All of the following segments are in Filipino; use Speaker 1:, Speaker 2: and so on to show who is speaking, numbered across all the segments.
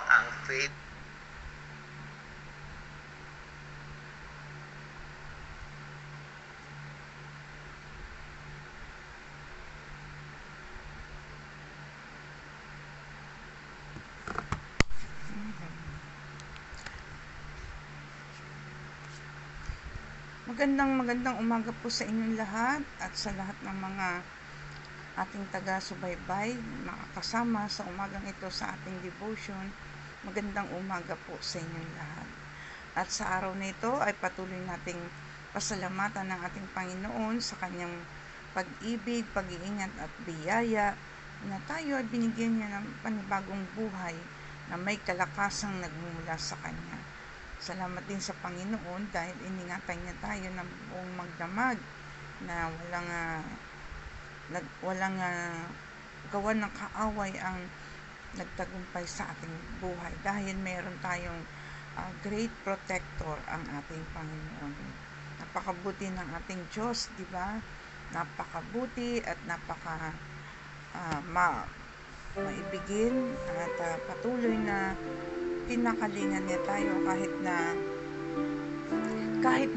Speaker 1: ang faith.
Speaker 2: Magandang umaga po sa inyong lahat at sa lahat ng mga ating taga-subaybay, makakasama sa umagang ito sa ating devotion. Magandang umaga po sa inyong lahat. At sa araw na ito ay patuloy nating pasalamatan ng ating Panginoon sa kanyang pag-ibig, pag-iingat at biyaya na tayo ay binigyan niya ng panibagong buhay na may kalakasang nagmumula sa kanya. Salamat din sa Panginoon dahil iningatan niya tayo ng buong magdamag na walang gawa ng kaaway ang nagtagumpay sa ating buhay dahil mayroon tayong great protector ang ating Panginoon. Napakabuti ng ating Diyos, di ba? Napakabuti at maibigin at patuloy na pinakalingan niya tayo kahit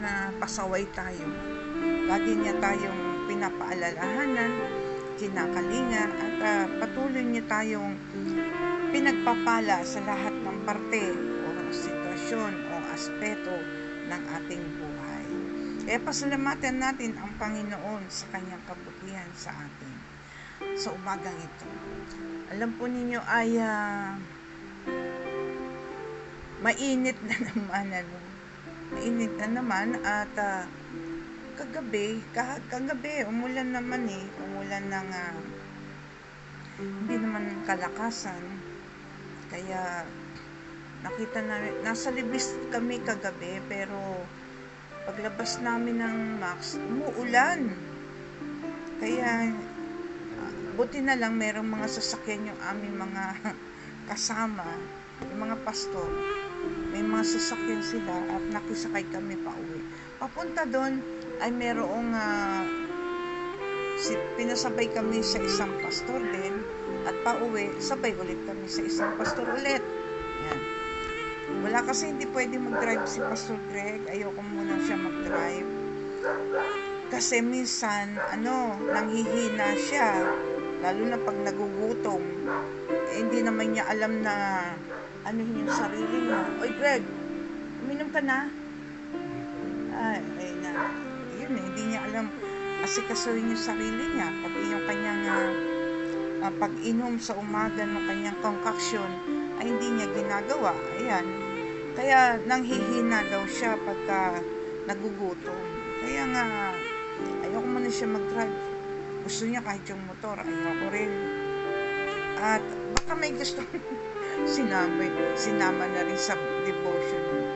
Speaker 2: na pasaway tayo. Lagi niya tayong pinapaalalahanan, kinakalinga at patuloy niya tayong pinagpapala sa lahat ng parte o sitwasyon o aspeto ng ating buhay. Kaya pasalamatan natin ang Panginoon sa kanyang kabutihan sa atin sa umagang ito. Alam po ninyo ay mainit na naman at kagabi umulan naman umulan ng hindi naman kalakasan, kaya nakita namin, nasa libis kami kagabi, pero paglabas namin ng Max, umuulan. Kaya buti na lang merong mga sasakyan yung aming mga kasama, yung mga pastor. May mga sasakyan sila at nakisakay kami pa uwi. Papunta doon ay merong pinasabay kami sa isang pastor din at pauwi, sabay ulit kami sa isang pastor ulit. Yan. Wala kasi hindi pwede mag-drive si Pastor Greg. Ayoko muna siya mag-drive. Kasi minsan, nanghihina siya. Lalo na pag nagugutom. Hindi naman niya alam na yung sarili niya. Oy Greg, uminom ka na? Yun hindi niya alam asikasuhin yung sarili niya. Pati yung kanyang pag-inom sa umaga ng kanyang concoction ay hindi niya ginagawa. Ayan. Kaya nanghihina daw siya pagka nagugutom. Kaya nga, ayoko muna siya mag-drive. Gusto niya kahit yung motor, ayoko rin. At baka may gusto sinama na rin sa devotion.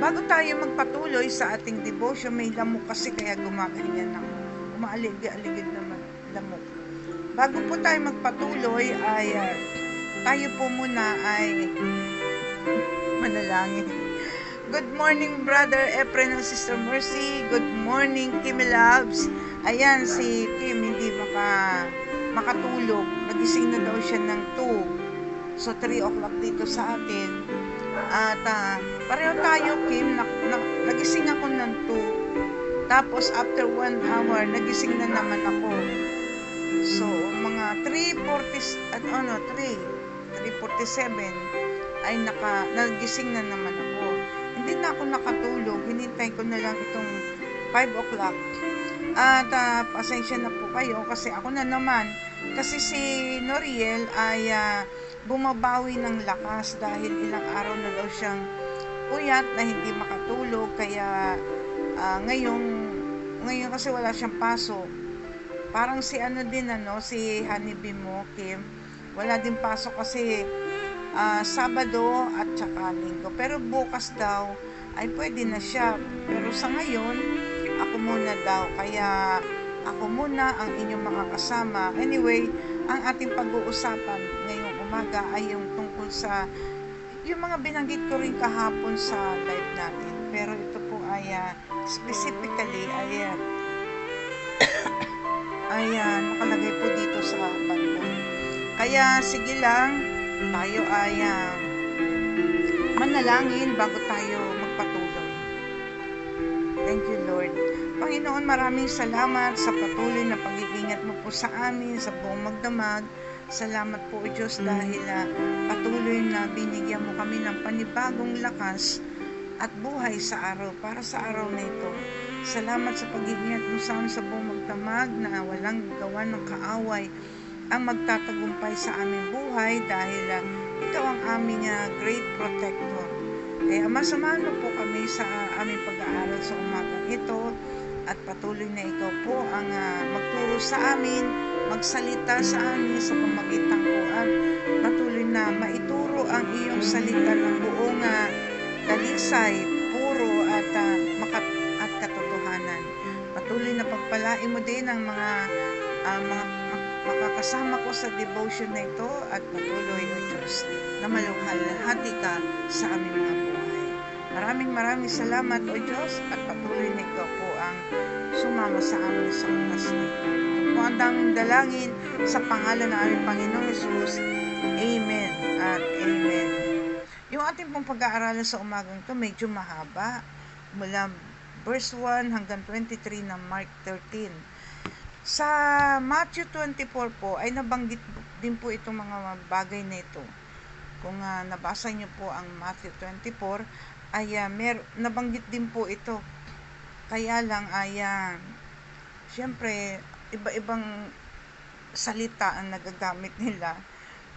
Speaker 2: Bago tayo magpatuloy sa ating devotion, may lamok kasi kaya gumaganyan ng umaalig-aligid naman lamok. Bago po tayo magpatuloy ay tayo po muna ay manalangin. Good morning, Brother Efren and Sister Mercy. Good morning, Kimi Loves. Ayan, si Kim hindi makatulog. Nagising na daw siya ng 2. So, 3 o'clock dito sa atin. At pareho tayo, Kim. Nagising ako ng 2. Tapos, after 1 hour, nagising na naman ako. So, mga 3:47 ay nagising na naman ako. Hindi na ako nakatulog. Hinintay ko na lang itong 5 o'clock. At pasensya na po kayo kasi ako na naman. Kasi si Noriel ay bumabawi ng lakas dahil ilang araw na daw siyang puyat na hindi makatulog. Kaya ngayon kasi wala siyang pasok. Parang si si Honeybee mo, Kim, wala din pasok kasi Sabado at saka Linggo. Pero bukas daw ay pwede na siya. Pero sa ngayon, ako muna daw. Kaya ako muna ang inyong mga kasama. Anyway, ang ating pag-uusapan ngayong umaga ay yung tungkol sa yung mga binanggit ko rin kahapon sa live natin. Pero ito po ay specifically ay nakalagay po dito sa Bible. Kaya sige lang, tayo ay manalangin bago tayo magpatuloy. Thank you, Lord. Panginoon, maraming salamat sa patuloy na pag-iingat mo po sa amin, sa buong magdamag. Salamat po, O Diyos, dahil patuloy na binigyan mo kami ng panibagong lakas at buhay sa araw, para sa araw na ito. Salamat sa pag-iingat mo sa amin sa buong magdamag na walang gawa ng kaaway ang magtatagumpay sa aming buhay dahil ikaw ang aming great protector. Kaya masamahan mo po kami sa aming pag-aaral sa umagang ito at patuloy na ikaw po ang magturo sa amin, magsalita sa amin sa pamagitan ko at patuloy na maituro ang iyong salita ng buong dalisay, puro at katotohanan. Patuloy na pagpalain mo din ang mga makakasama ko sa devotion na ito at patuloy, O Diyos, na maluhalhati ka sa aming mga buhay. Maraming salamat, O Diyos, at patuloy na ikaw po ang sumama sa amin sa oras na ito. Ito po ang daming dalangin sa pangalan ng aming Panginoong Hesus. Amen at Amen. Yung ating pong pag-aaralan sa umagang ito medyo mahaba, mula verse 1 hanggang 23 ng Mark 13. Sa Matthew 24 po ay nabanggit din po itong mga bagay na ito. Kung nabasa niyo po ang Matthew 24 ay nabanggit din po ito. Kaya lang ay syempre iba-ibang salita ang nagagamit nila,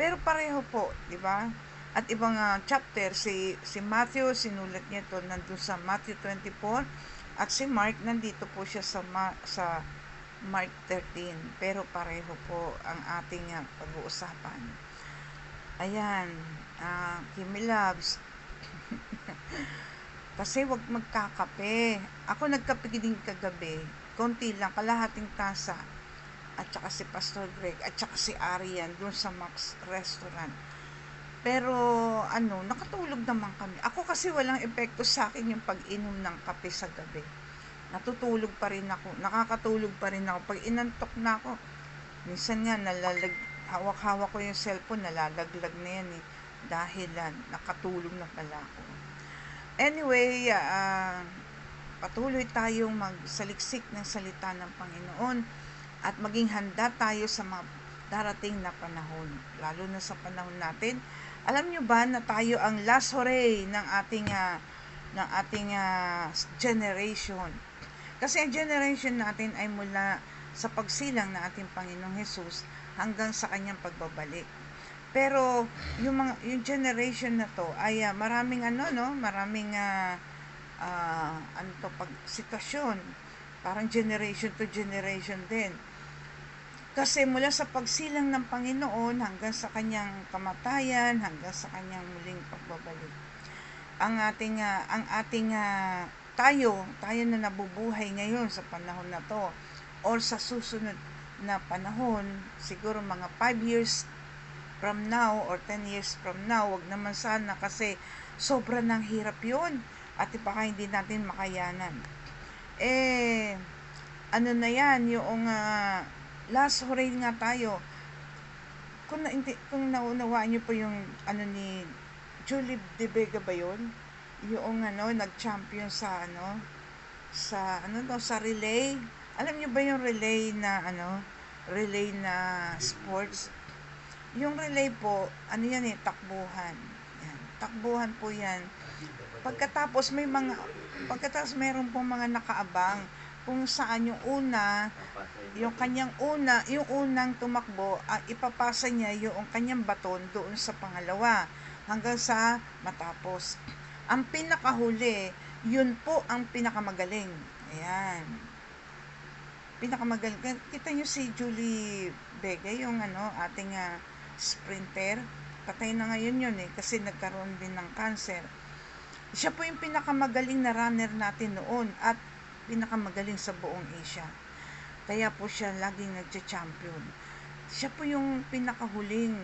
Speaker 2: pero pareho po, di ba? At ibang chapter, si Matthew sinulat niya ito nandun sa Matthew 24 at si Mark nandito po siya sa Mark 13, pero pareho po ang ating pag-uusapan. Ayan, Kimi Loves. Kasi wag magkakape. Ako nagkape din kagabi, konti lang, kalahating tasa. At saka si Pastor Greg, at saka si Arian doon sa Max Restaurant. Pero nakatulog naman kami. Ako kasi walang epekto sa akin yung pag-inom ng kape sa gabi. Natutulog pa rin ako, nakakatulog pa rin ako. Pag inantok na ako, minsan nga hawak-hawak ko yung cellphone, nalalaglag na yan dahil nakatulog na pala ako. Anyway, patuloy tayong magsaliksik ng salita ng Panginoon at maging handa tayo sa mga darating na panahon, lalo na sa panahon natin. Alam nyo ba na tayo ang last hooray ng ating generation? Kasi ang generation natin ay mula sa pagsilang ng ating Panginoong Hesus hanggang sa kanyang pagbabalik. Pero yung generation na to ay maraming sitwasyon, parang generation to generation din. Kasi mula sa pagsilang ng Panginoon hanggang sa kanyang kamatayan, hanggang sa kanyang muling pagbabalik. Tayo na nabubuhay ngayon sa panahon na to or sa susunod na panahon, siguro mga 5 years from now or 10 years from now, wag naman sana kasi sobra ng hirap yun at baka hindi natin makayanan. Na yan, yung last hooray nga tayo. Kung naunawaan nyo po yung ni Julie De Vega ba yun? Yung nag-champion sa relay. Alam niyo ba yung relay na sports? Yung relay po, takbuhan. Yan, takbuhan po yan. Pagkatapos meron po mga nakaabang kung saan yung unang tumakbo, ipapasa niya yung kanyang baton doon sa pangalawa hanggang sa matapos. Ang pinakahuli, yun po ang pinakamagaling. Ayan. Pinakamagaling. Kita nyo si Julie Vega, yung ating sprinter. Patay na ngayon yun kasi nagkaroon din ng cancer. Siya po yung pinakamagaling na runner natin noon at pinakamagaling sa buong Asia. Kaya po siya laging nagcha-champion. Siya po yung pinakahuling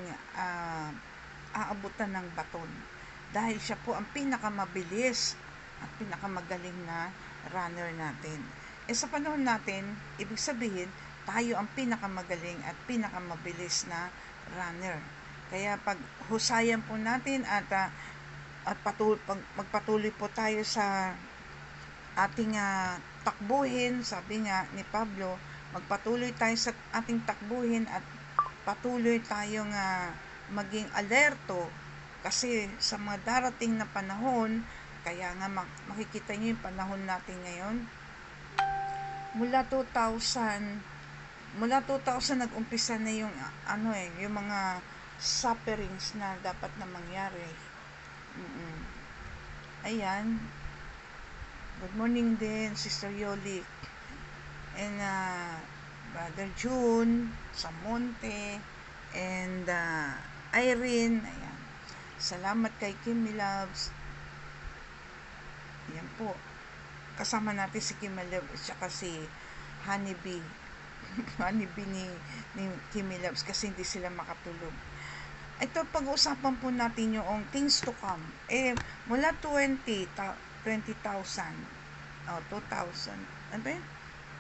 Speaker 2: aabutan ng baton. Dahil siya po ang pinakamabilis at pinakamagaling na runner natin. Sa panahon natin, ibig sabihin, tayo ang pinakamagaling at pinakamabilis na runner. Kaya paghusayan po natin at magpatuloy po tayo sa ating takbuhin, sabi nga ni Pablo, magpatuloy tayo sa ating takbuhin at patuloy tayong maging alerto kasi sa mga darating na panahon, kaya nga makikita niyo yung panahon natin ngayon. Mula 2000 nag-umpisa na yung yung mga sufferings na dapat na mangyari. Ayan. Good morning din, Sister Yolik. And Brother June, Samonte, and Irene. Ayan. Salamat kay Kimmy Loves. Ayan po. Kasama natin si Kimmy Loves at saka si Honeybee. Honeybee ni Kimmy Loves kasi hindi sila makatulog. Ito, pag-uusapan po natin yung things to come. Mula 20,000. 2000. Ano ba yun?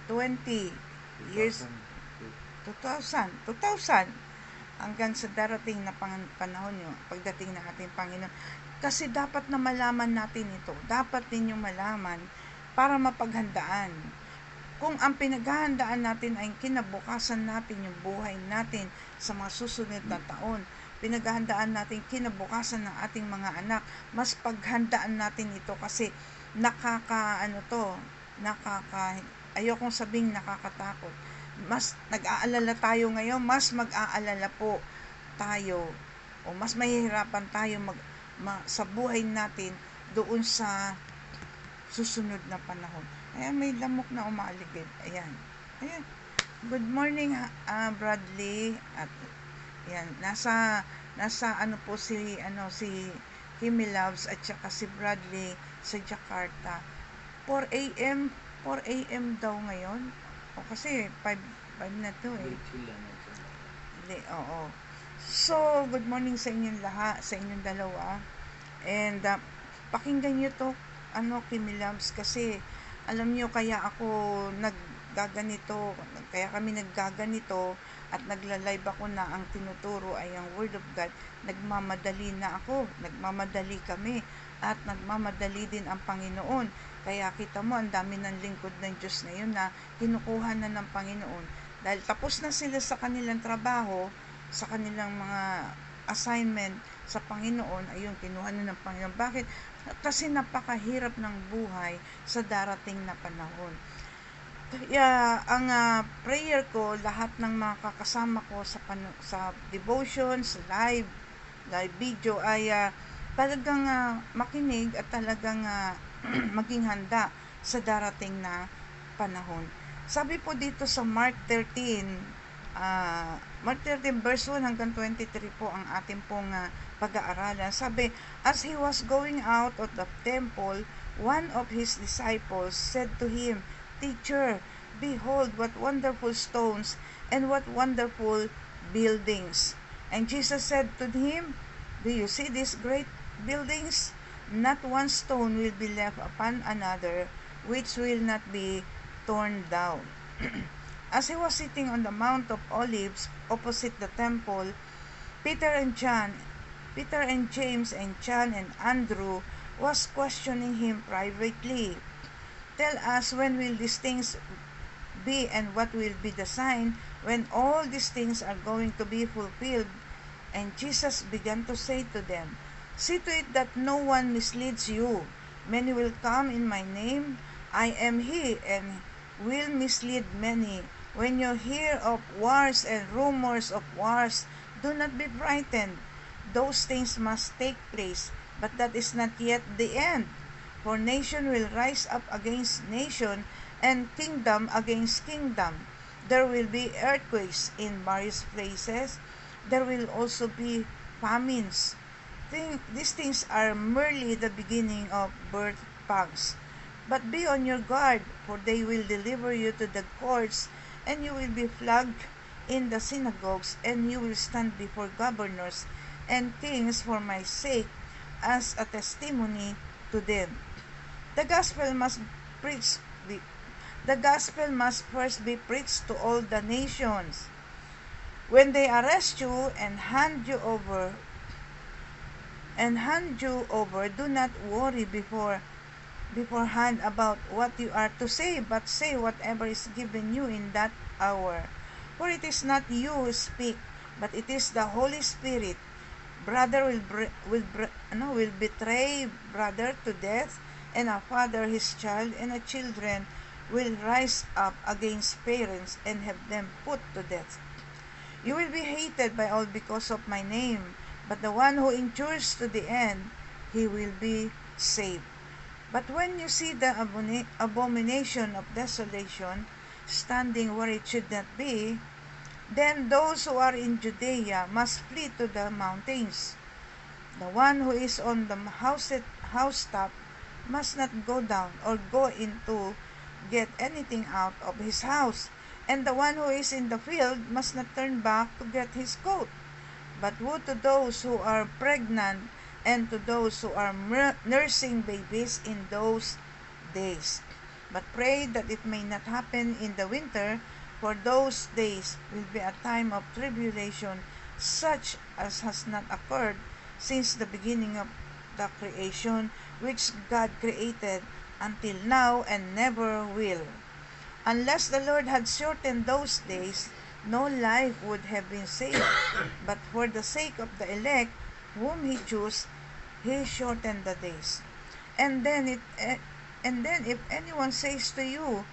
Speaker 2: 20 years. 2000. Hanggang sa darating na panahon nyo, pagdating ng ating Panginoon. Kasi dapat na malaman natin ito. Dapat ninyong malaman para mapaghandaan. Kung ang pinaghahandaan natin ay kinabukasan natin, yung buhay natin sa mga susunod na taon, pinaghahandaan natin kinabukasan ng ating mga anak, mas paghandaan natin ito kasi ayokong sabing nakakatakot. Mas nag-aalala tayo ngayon, mas mag-aalala po tayo o mas mahihirapan tayo sa buhay natin doon sa susunod na panahon. Ayan, may lamok na umaaligid. Ayan. Good morning, Bradley. At ayan, nasa po si Kimmy Loves at saka si Bradley sa Jakarta. 4 a.m. daw ngayon. O kasi 5 na to eh. Hindi, oo. So, good morning sa inyong lahat, sa inyong dalawa. And pakinggan niyo to, Kimmy Loves, kasi alam niyo kaya kami naggaganito at nagla-live ako na ang tinuturo ay ang Word of God. Nagmamadali kami at nagmamadali din ang Panginoon. Kaya kita mo, ang dami ng lingkod ng Diyos ngayon na kinukuha na ng Panginoon. Dahil tapos na sila sa kanilang trabaho, sa kanilang mga assignment sa Panginoon, ayun, kinuha na ng Panginoon. Bakit? Kasi napakahirap ng buhay sa darating na panahon. Kaya ang prayer ko, lahat ng mga kakasama ko sa devotions, live video ay talagang makinig at talagang maging handa sa darating na panahon. Sabi po dito sa Mark 13 verse 1 hanggang 23 po ang ating pong pag-aaralan. Sabi, as he was going out of the temple, one of his disciples said to him, Teacher, behold what wonderful stones and what wonderful buildings. And Jesus said to him, Do you see these great buildings? Not one stone will be left upon another, which will not be torn down. As he was sitting on the Mount of Olives opposite the temple, Peter and James and John and Andrew was questioning him privately. Tell us, when will these things be, and what will be the sign when all these things are going to be fulfilled? And Jesus began to say to them, See to it that no one misleads you. Many will come in my name. I am he, and will mislead many. When you hear of wars and rumors of wars, do not be frightened. Those things must take place, but that is not yet the end. For nation will rise up against nation, and kingdom against kingdom. There will be earthquakes in various places. There will also be famines. These things are merely the beginning of birth pangs. But be on your guard, for they will deliver you to the courts, and you will be flogged in the synagogues, and you will stand before governors and kings for my sake as a testimony to them. The gospel must first be preached to all the nations. When they arrest you and hand you over, do not worry beforehand about what you are to say, but say whatever is given you in that hour. For it is not you who speak, but it is the Holy Spirit. Brother will betray brother to death, and a father his child, and a children will rise up against parents and have them put to death. You will be hated by all because of my name, but the one who endures to the end, he will be saved. But when you see the abomination of desolation standing where it should not be, then those who are in Judea must flee to the mountains. The one who is on the housetop must not go down or go in to get anything out of his house, and the one who is in the field must not turn back to get his coat. But woe to those who are pregnant and to those who are nursing babies in those days. But pray that it may not happen in the winter, for those days will be a time of tribulation such as has not occurred since the beginning of the creation which God created until now and never will. Unless the Lord had shortened those days, no life would have been saved. But for the sake of the elect, whom He chose, He shortened the days. And then if anyone says to you,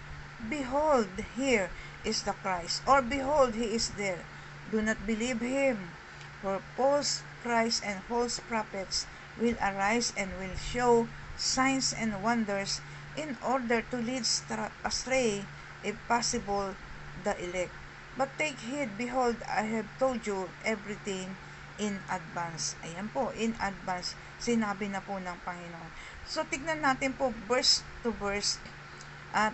Speaker 2: Behold, here is the Christ, or Behold, He is there, do not believe him. For false Christs and false prophets will arise and will show signs and wonders in order to lead astray, if possible, the elect. But take heed, behold, I have told you everything in advance. Ayan po, in advance, sinabi na po ng Panginoon. So, tignan natin po verse to verse at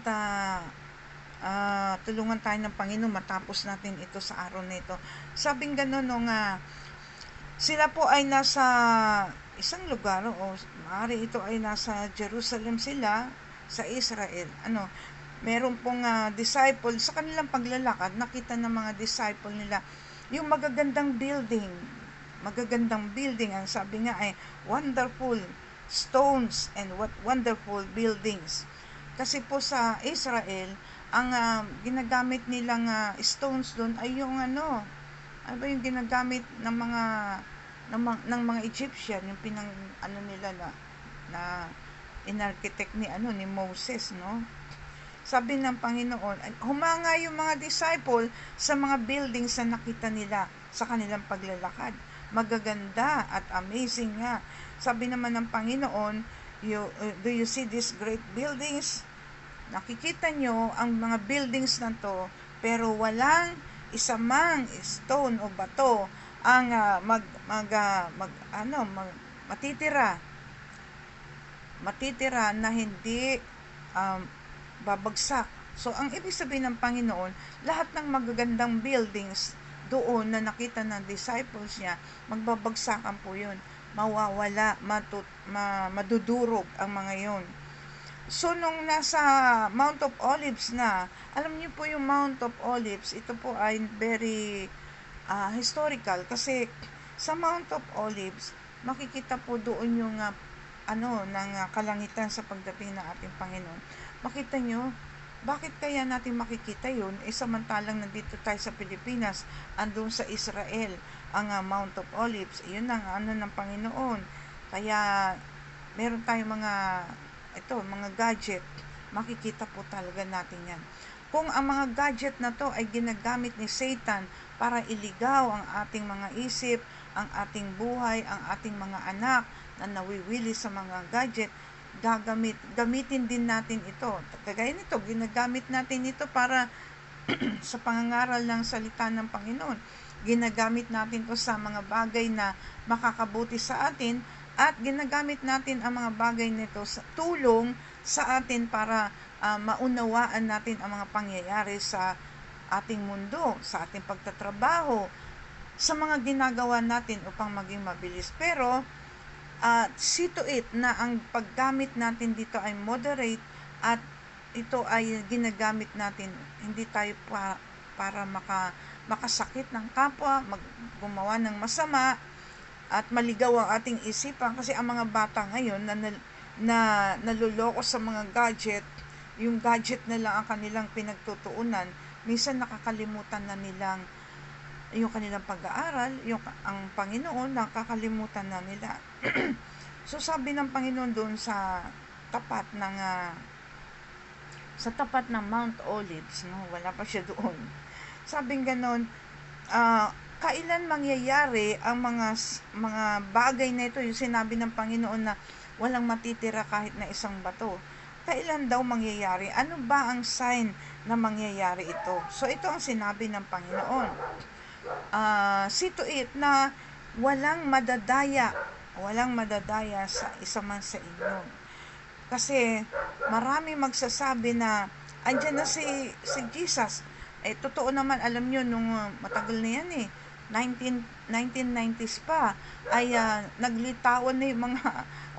Speaker 2: tulungan tayo ng Panginoon matapos natin ito sa araw na ito. Sabing gano'n nung sila po ay nasa isang lugar, o maaari ito ay nasa Jerusalem sila, sa Israel. Meron pong disciple, sa kanilang paglalakad, nakita ng mga disciple nila yung magagandang building, ang sabi nga ay wonderful stones and what wonderful buildings. Kasi po sa Israel, ang ginagamit nilang stones doon ay yung yung ginagamit ng mga Egyptian, yung nila na in-architect ni Moses, no? Sabi ng Panginoon, humanga yung mga disciple sa mga buildings na nakita nila sa kanilang paglalakad. Magaganda at amazing nga. Sabi naman ng Panginoon, do you see these great buildings? Nakikita nyo ang mga buildings na to, pero walang isamang stone o bato ang matitira na hindi babagsak. So, ang ibig sabihin ng Panginoon, lahat ng magagandang buildings doon na nakita ng disciples niya, magbabagsakan po yun. Mawawala, madudurog ang mga yun. So, nung nasa Mount of Olives na, alam niyo po yung Mount of Olives, ito po ay very historical kasi sa Mount of Olives, makikita po doon yung ng kalangitan sa pagdating ng ating Panginoon. Makita nyo, bakit kaya natin makikita yun? Samantalang nandito tayo sa Pilipinas, andun sa Israel, ang Mount of Olives, yun ang ng Panginoon. Kaya, meron tayong mga gadget, makikita po talaga natin yan. Kung ang mga gadget na to ay ginagamit ni Satan para iligaw ang ating mga isip, ang ating buhay, ang ating mga anak na nawiwili sa mga gadget, gamitin din natin ito. Kagaya nito, ginagamit natin ito para sa pangangaral ng salita ng Panginoon. Ginagamit natin ito sa mga bagay na makakabuti sa atin at ginagamit natin ang mga bagay nito sa tulong sa atin para maunawaan natin ang mga pangyayari sa ating mundo, sa ating pagtatrabaho, sa mga ginagawa natin upang maging mabilis. Pero see to it na ang paggamit natin dito ay moderate at ito ay ginagamit natin hindi tayo para makasakit ng kapwa, gumawa ng masama, at maligaw ang ating isipan kasi ang mga bata ngayon na naluloko sa mga gadget, yung gadget na lang ang kanilang pinagtutuunan, minsan nakakalimutan na nilang yung kanilang pag-aaral, ang Panginoon nakakalimutan na nila. So sabi ng Panginoon doon tapat ng sa tapat ng Mount Olives, no, wala pa siya doon. Sabing ganon, kailan mangyayari ang mga bagay na ito, yung sinabi ng Panginoon na walang matitira kahit na isang bato. Kailan daw mangyayari? Ano ba ang sign na mangyayari ito? So ito ang sinabi ng Panginoon. See to it na walang madadaya sa isa man sa inyo. Kasi marami magsasabi na andyan na si Jesus. Totoo naman, alam nyo, nung matagal na yan 1990s pa, ay naglitawan na yung mga,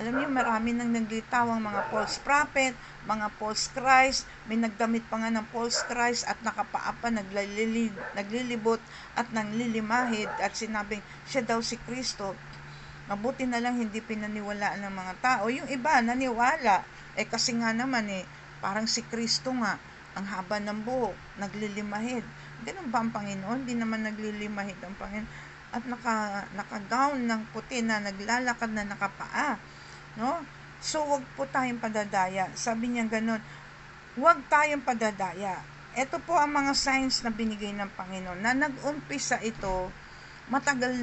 Speaker 2: alam niyo, marami nang naglitawang mga false prophet, mga false Christ, may nagdamit pa nga ng false Christ at nakapaapa, naglilibot at nanglilimahid at sinabing siya daw si Kristo. Mabuti na lang hindi pinaniwalaan ng mga tao. Yung iba naniwala, kasi nga naman parang si Kristo nga, ang haba ng buhok, naglilimahid. Ganun ba ang Panginoon? Hindi naman naglilimahid ang Panginoon. At naka-gown ng puti na naglalakad na nakapaa. No? So, wag po tayong padadaya. Sabi niya ganun, wag tayong padadaya. Ito po ang mga signs na binigay ng Panginoon na nag-umpisa ito matagal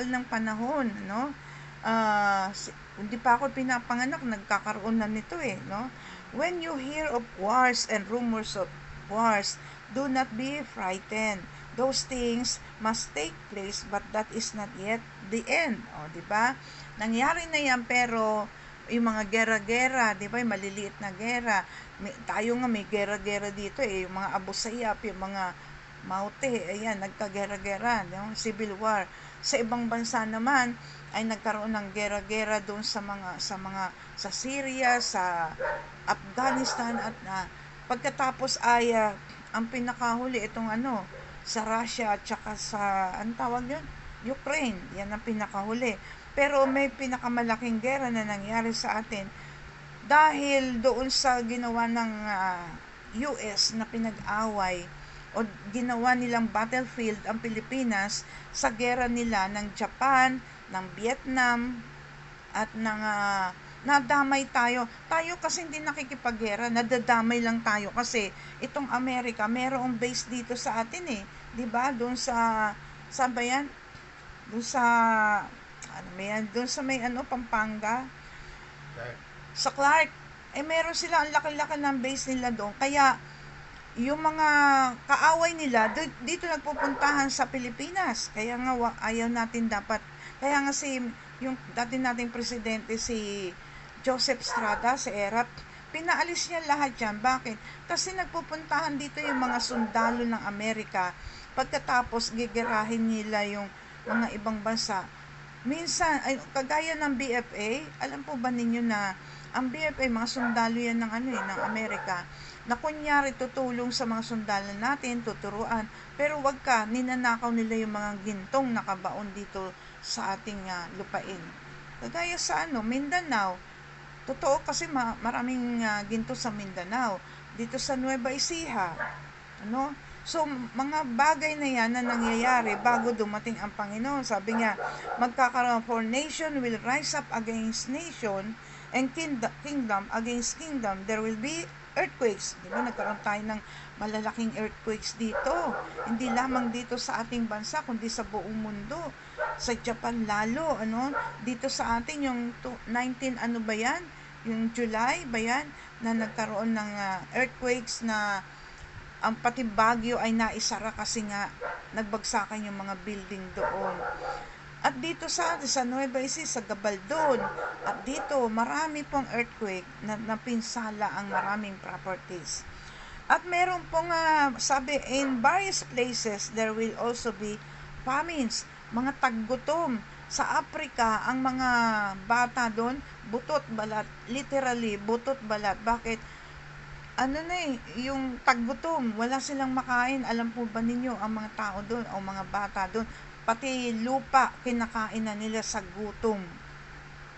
Speaker 2: ng panahon, no? Hindi pa ako pinapanganak, nagkakaroon na nito no? When you hear of wars and rumors of wars, do not be frightened. Those things must take place, but that is not yet the end. Di ba? Nangyari na yan, pero yung mga gera-gera, di ba? Yung maliliit na gera. Tayo nga may gera-gera dito yung mga Abu Sayyaf, yung mga Maute, ayan, nagkagera-gera, civil war. Sa ibang bansa naman ay nagkaroon ng gera-gera doon sa Syria, sa Afghanistan at pagkatapos ay ang pinakahuli itong sa Russia at saka sa Ukraine. Yan ang pinakahuli. Pero may pinakamalaking gera na nangyari sa atin dahil doon sa ginawa ng US na pinag-away o ginawa nilang battlefield ang Pilipinas sa gera nila ng Japan, ng Vietnam, at nadamay tayo. Tayo kasi hindi nakikipaggera, nadadamay lang tayo kasi itong Amerika, mayroong base dito sa atin 'di ba? Doon sa bayan, doon sa doon sa may Pampanga, sa Clark. Meron sila, ang laki-laki ng base nila doon. Kaya yung mga kaaway nila dito nagpupuntahan sa Pilipinas. Kaya nga ayaw natin dapat. Kaya nga yung dati nating presidente si Joseph Estrada, si ERAP, pinaalis niya lahat yan. Bakit? Kasi nagpupuntahan dito yung mga sundalo ng Amerika. Pagkatapos gigerahin nila yung mga ibang bansa. Minsan, kagaya ng BFA, alam po ba ninyo na ang BFA, mga sundalo yan ng ng Amerika, na kunyari tutulong sa mga sundalo natin, tuturuan, pero wag ka, ninanakaw nila yung mga gintong nakabaon dito sa ating lupain. Kagaya sa Mindanao, totoo kasi maraming ginto sa Mindanao, dito sa Nueva Ecija, So, mga bagay na yan na nangyayari bago dumating ang Panginoon. Sabi niya, magkakaroon, for nation will rise up against nation, and kingdom against kingdom. There will be earthquakes. Diba? Nagkaroon tayo ng malalaking earthquakes dito. Hindi lamang dito sa ating bansa, kundi sa buong mundo. Sa Japan lalo, dito sa atin yung 19, Yung July ba yan? Na nagkaroon ng earthquakes na ang pati Baguio ay naisara kasi nga nagbagsakan yung mga building doon. At dito sa Nueva Ecija, sa Gabaldon, at dito marami pong earthquake na napinsala ang maraming properties. At meron pong sabi, in various places there will also be famines, mga taggutom. Sa Africa, ang mga bata doon, butot balat, literally butot balat. Bakit? ano na yung taggutom, wala silang makain. Alam po ba ninyo, ang mga tao doon o mga bata doon, pati lupa kinakain na nila sa gutom.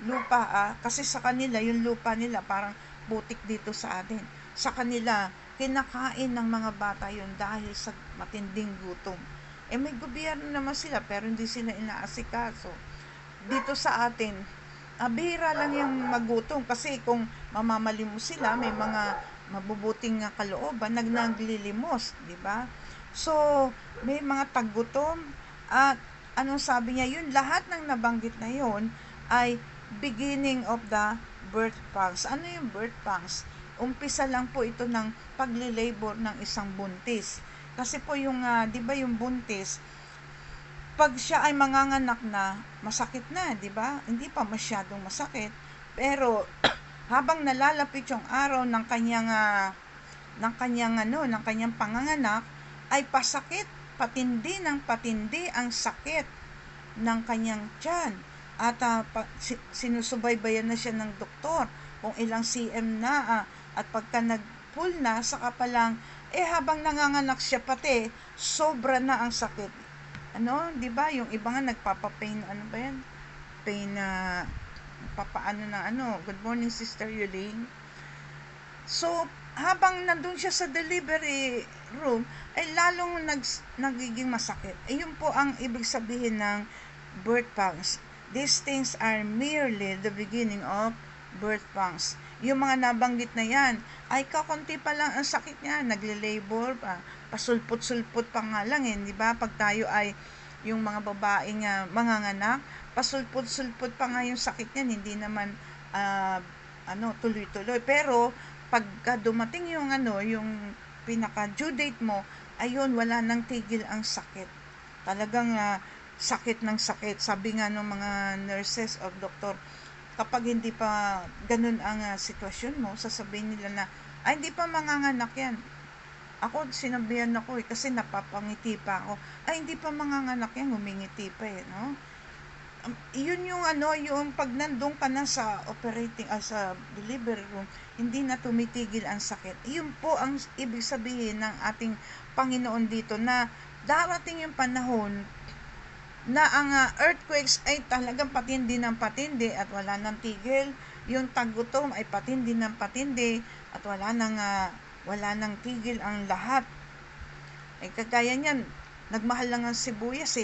Speaker 2: Lupa kasi sa kanila, yung lupa nila parang putik dito sa atin. Sa kanila, kinakain ng mga bata yun dahil sa matinding gutom. May gobyerno naman sila pero hindi sila inaasikaso. Dito sa atin, bihira lang yung magutom kasi kung mamamali mo sila, may mga mabubuting kalooban naglilimos, di ba? So, may mga taggutom at anong sabi niya, yun lahat ng nabanggit na yun ay beginning of the birth pangs. Ano yung birth pangs? Umpisa lang po ito ng pagle-labor ng isang buntis. Kasi po yung, di ba yung buntis, pag siya ay manganganak na, masakit na, di ba? Hindi pa masyadong masakit. Pero habang nalalapit yung araw ng kanyang panganganak, ay pasakit, patindi ng patindi ang sakit ng kanyang tiyan. At sinusubaybayan na siya ng doktor kung ilang cm na, at pagka nag-pull na, saka pa lang, habang nanganganak siya pati, sobra na ang sakit. Di ba? Yung iba nga nagpapa-pain, ano ba yan? Pain na, papaano na good morning Sister Yuling. So, habang nandun siya sa delivery room, ay lalong nagiging masakit. Yun po ang ibig sabihin ng birth pangs. These things are merely the beginning of birth pangs. Yung mga nabanggit na yan, ay kakunti pa lang ang sakit niya, nagle-labor pa, pasulpot-sulpot pa nga lang di ba? Pag tayo ay yung mga babaeng manganganak, pasulpot-sulpot pa nga yung sakit niyan, hindi naman tuloy-tuloy. Pero pagka dumating yung yung pinaka due date mo, ayun, wala nang tigil ang sakit. Talagang sakit ng sakit. Sabi nga ng mga nurses o doktor, kapag hindi pa ganun ang sitwasyon mo, sasabihin nila na, hindi pa manganganak yan. Ako, sinabihan ako kasi napapangiti pa ako. Hindi pa manganganak yan, humingiti pa no? Yun yung yung pag nandun ka na sa operating, sa delivery room, hindi na tumitigil ang sakit. Yun po ang ibig sabihin ng ating Panginoon dito, na darating yung panahon na ang earthquakes ay talagang patindi ng patindi at wala nang tigil. Yung taggutom ay patindi ng patindi at wala nang tigil ang lahat. Kagaya niyan, nagmahal lang ang sibuyas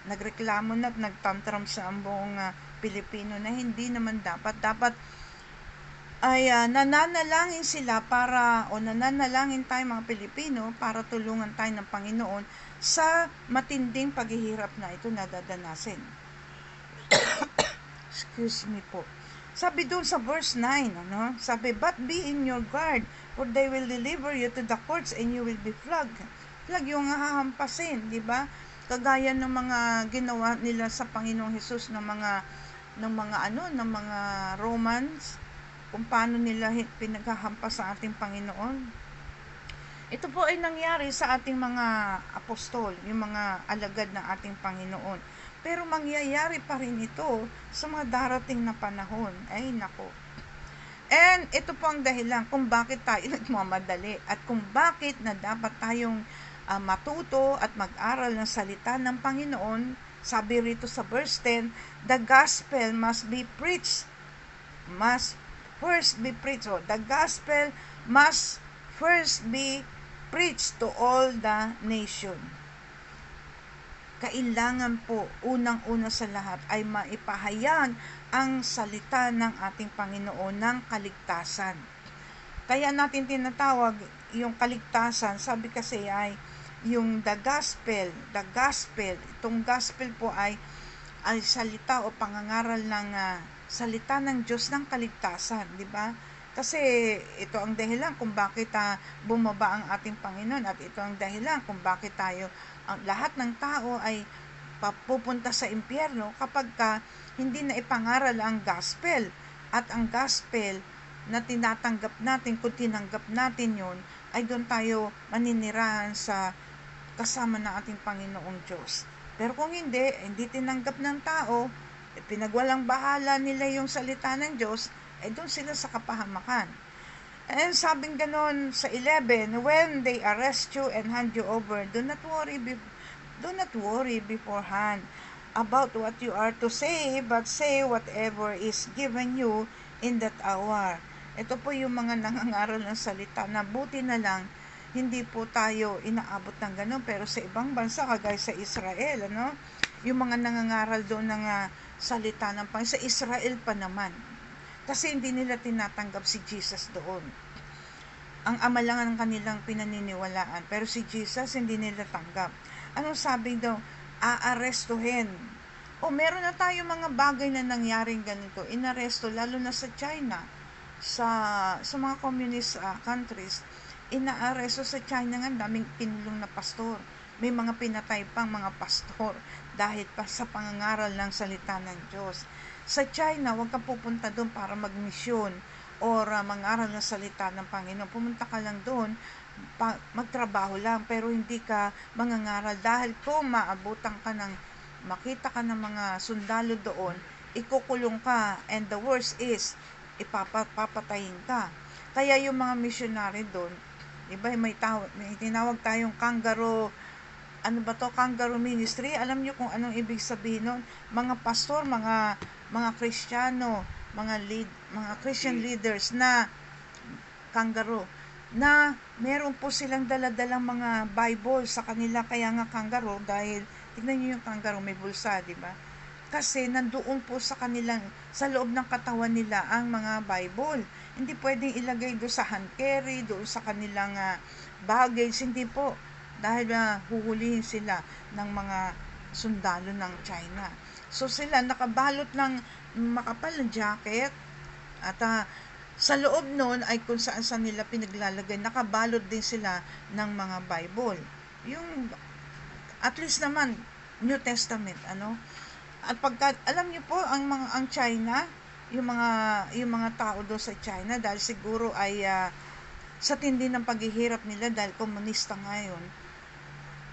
Speaker 2: nagreklamo na at nagtantrum sa ang buong Pilipino na hindi naman dapat ay nananalangin sila nananalangin tayo mga Pilipino para tulungan tayo ng Panginoon sa matinding paghihirap na ito na dadanasin. Excuse me po. Sabi doon sa verse 9, sabi, but be in your guard, for they will deliver you to the courts and you will be flogged. Flag yung hahampasin, di ba? Kagaya ng mga ginawa nila sa Panginoong Hesus ng mga Romans, kung paano nila pinaghahampas sa ating Panginoon. Ito po ay nangyari sa ating mga apostol, yung mga alagad ng ating Panginoon. Pero mangyayari pa rin ito sa mga darating na panahon. Ay, nako. And ito po ang dahilan kung bakit tayo nagmamadali at kung bakit na dapat tayong matuto at mag-aral ng salita ng Panginoon. Sabi rito sa verse 10, the gospel must be preached. Must first be preached. The gospel must first be preached to all the nation. Kailangan po, unang-una sa lahat, ay maipahayag ang salita ng ating Panginoon ng kaligtasan. Kaya natin tinatawag yung kaligtasan, sabi kasi ay yung the gospel. Itong gospel po ay salita o pangangaral ng salita ng Diyos ng kaligtasan, di ba? Kasi ito ang dahilan kung bakit bumaba ang ating Panginoon, at ito ang dahilan kung bakit lahat ng tao ay pupunta sa impyerno kapag hindi na ipangaral ang gospel. At ang gospel na tinatanggap natin, kung tinanggap natin yun, ay doon tayo maninirahan sa kasama ng ating Panginoong Diyos. Pero kung hindi tinanggap ng tao, pinagwalang bahala nila yung salita ng Diyos, doon sila sa kapahamakan. And sabing ganon sa 11, when they arrest you and hand you over, do not worry beforehand about what you are to say, but say whatever is given you in that hour. Ito po yung mga nangangaral ng salita na buti na lang hindi po tayo inaabot ng ganun, pero sa ibang bansa kagaya sa Israel, yung mga nangangaral doon ng salita ng Panginoon, sa Israel pa naman, kasi hindi nila tinatanggap si Jesus doon. Ang Ama lang ang kanilang pinaniniwalaan, pero si Jesus hindi nila tanggap. Anong sabi daw? Aarestuhin. Meron na tayo mga bagay na nangyaring ganito. Inaresto, lalo na sa China, sa mga communist countries. Inaaresto sa China nga, daming pinulong na pastor. May mga pinatay pang mga pastor dahil pa sa pangangaral ng salita ng Diyos. Sa China, huwag kang pupunta doon para magmisyon or mangaral ng salita ng Panginoon. Pumunta ka lang doon, magtrabaho lang, pero hindi ka mangangaral. Dahil kung maabutan ka makita ka ng mga sundalo doon, ikukulong ka, and the worst is, papatayin ka. Kaya yung mga missionary doon, iba may tinawag tayong kangaroo, kangaroo ministry. Alam niyo kung anong ibig sabihin nun? Mga pastor, mga Kristiyano, mga Christian leaders na kangaroo, na meron po silang daladalang mga Bible sa kanila, kaya nga kangaroo, dahil tignan niyo yung kangaroo, may bulsa, di ba? Kasi nandoon po sa kanilang, sa loob ng katawan nila ang mga Bible. Hindi pwedeng ilagay doon sa hand carry, doon sa kanilang baggage, hindi po. Dahil huhulihin sila ng mga sundalo ng China. So sila nakabalot ng makapal na jacket, at sa loob nun ay kung saan nila pinaglalagay, nakabalot din sila ng mga Bible. Yung, at least naman, New Testament, At pagka, alam niyo po, ang China, yung mga tao doon sa China, dahil siguro ay sa tindi ng paghihirap nila dahil komunista ngayon,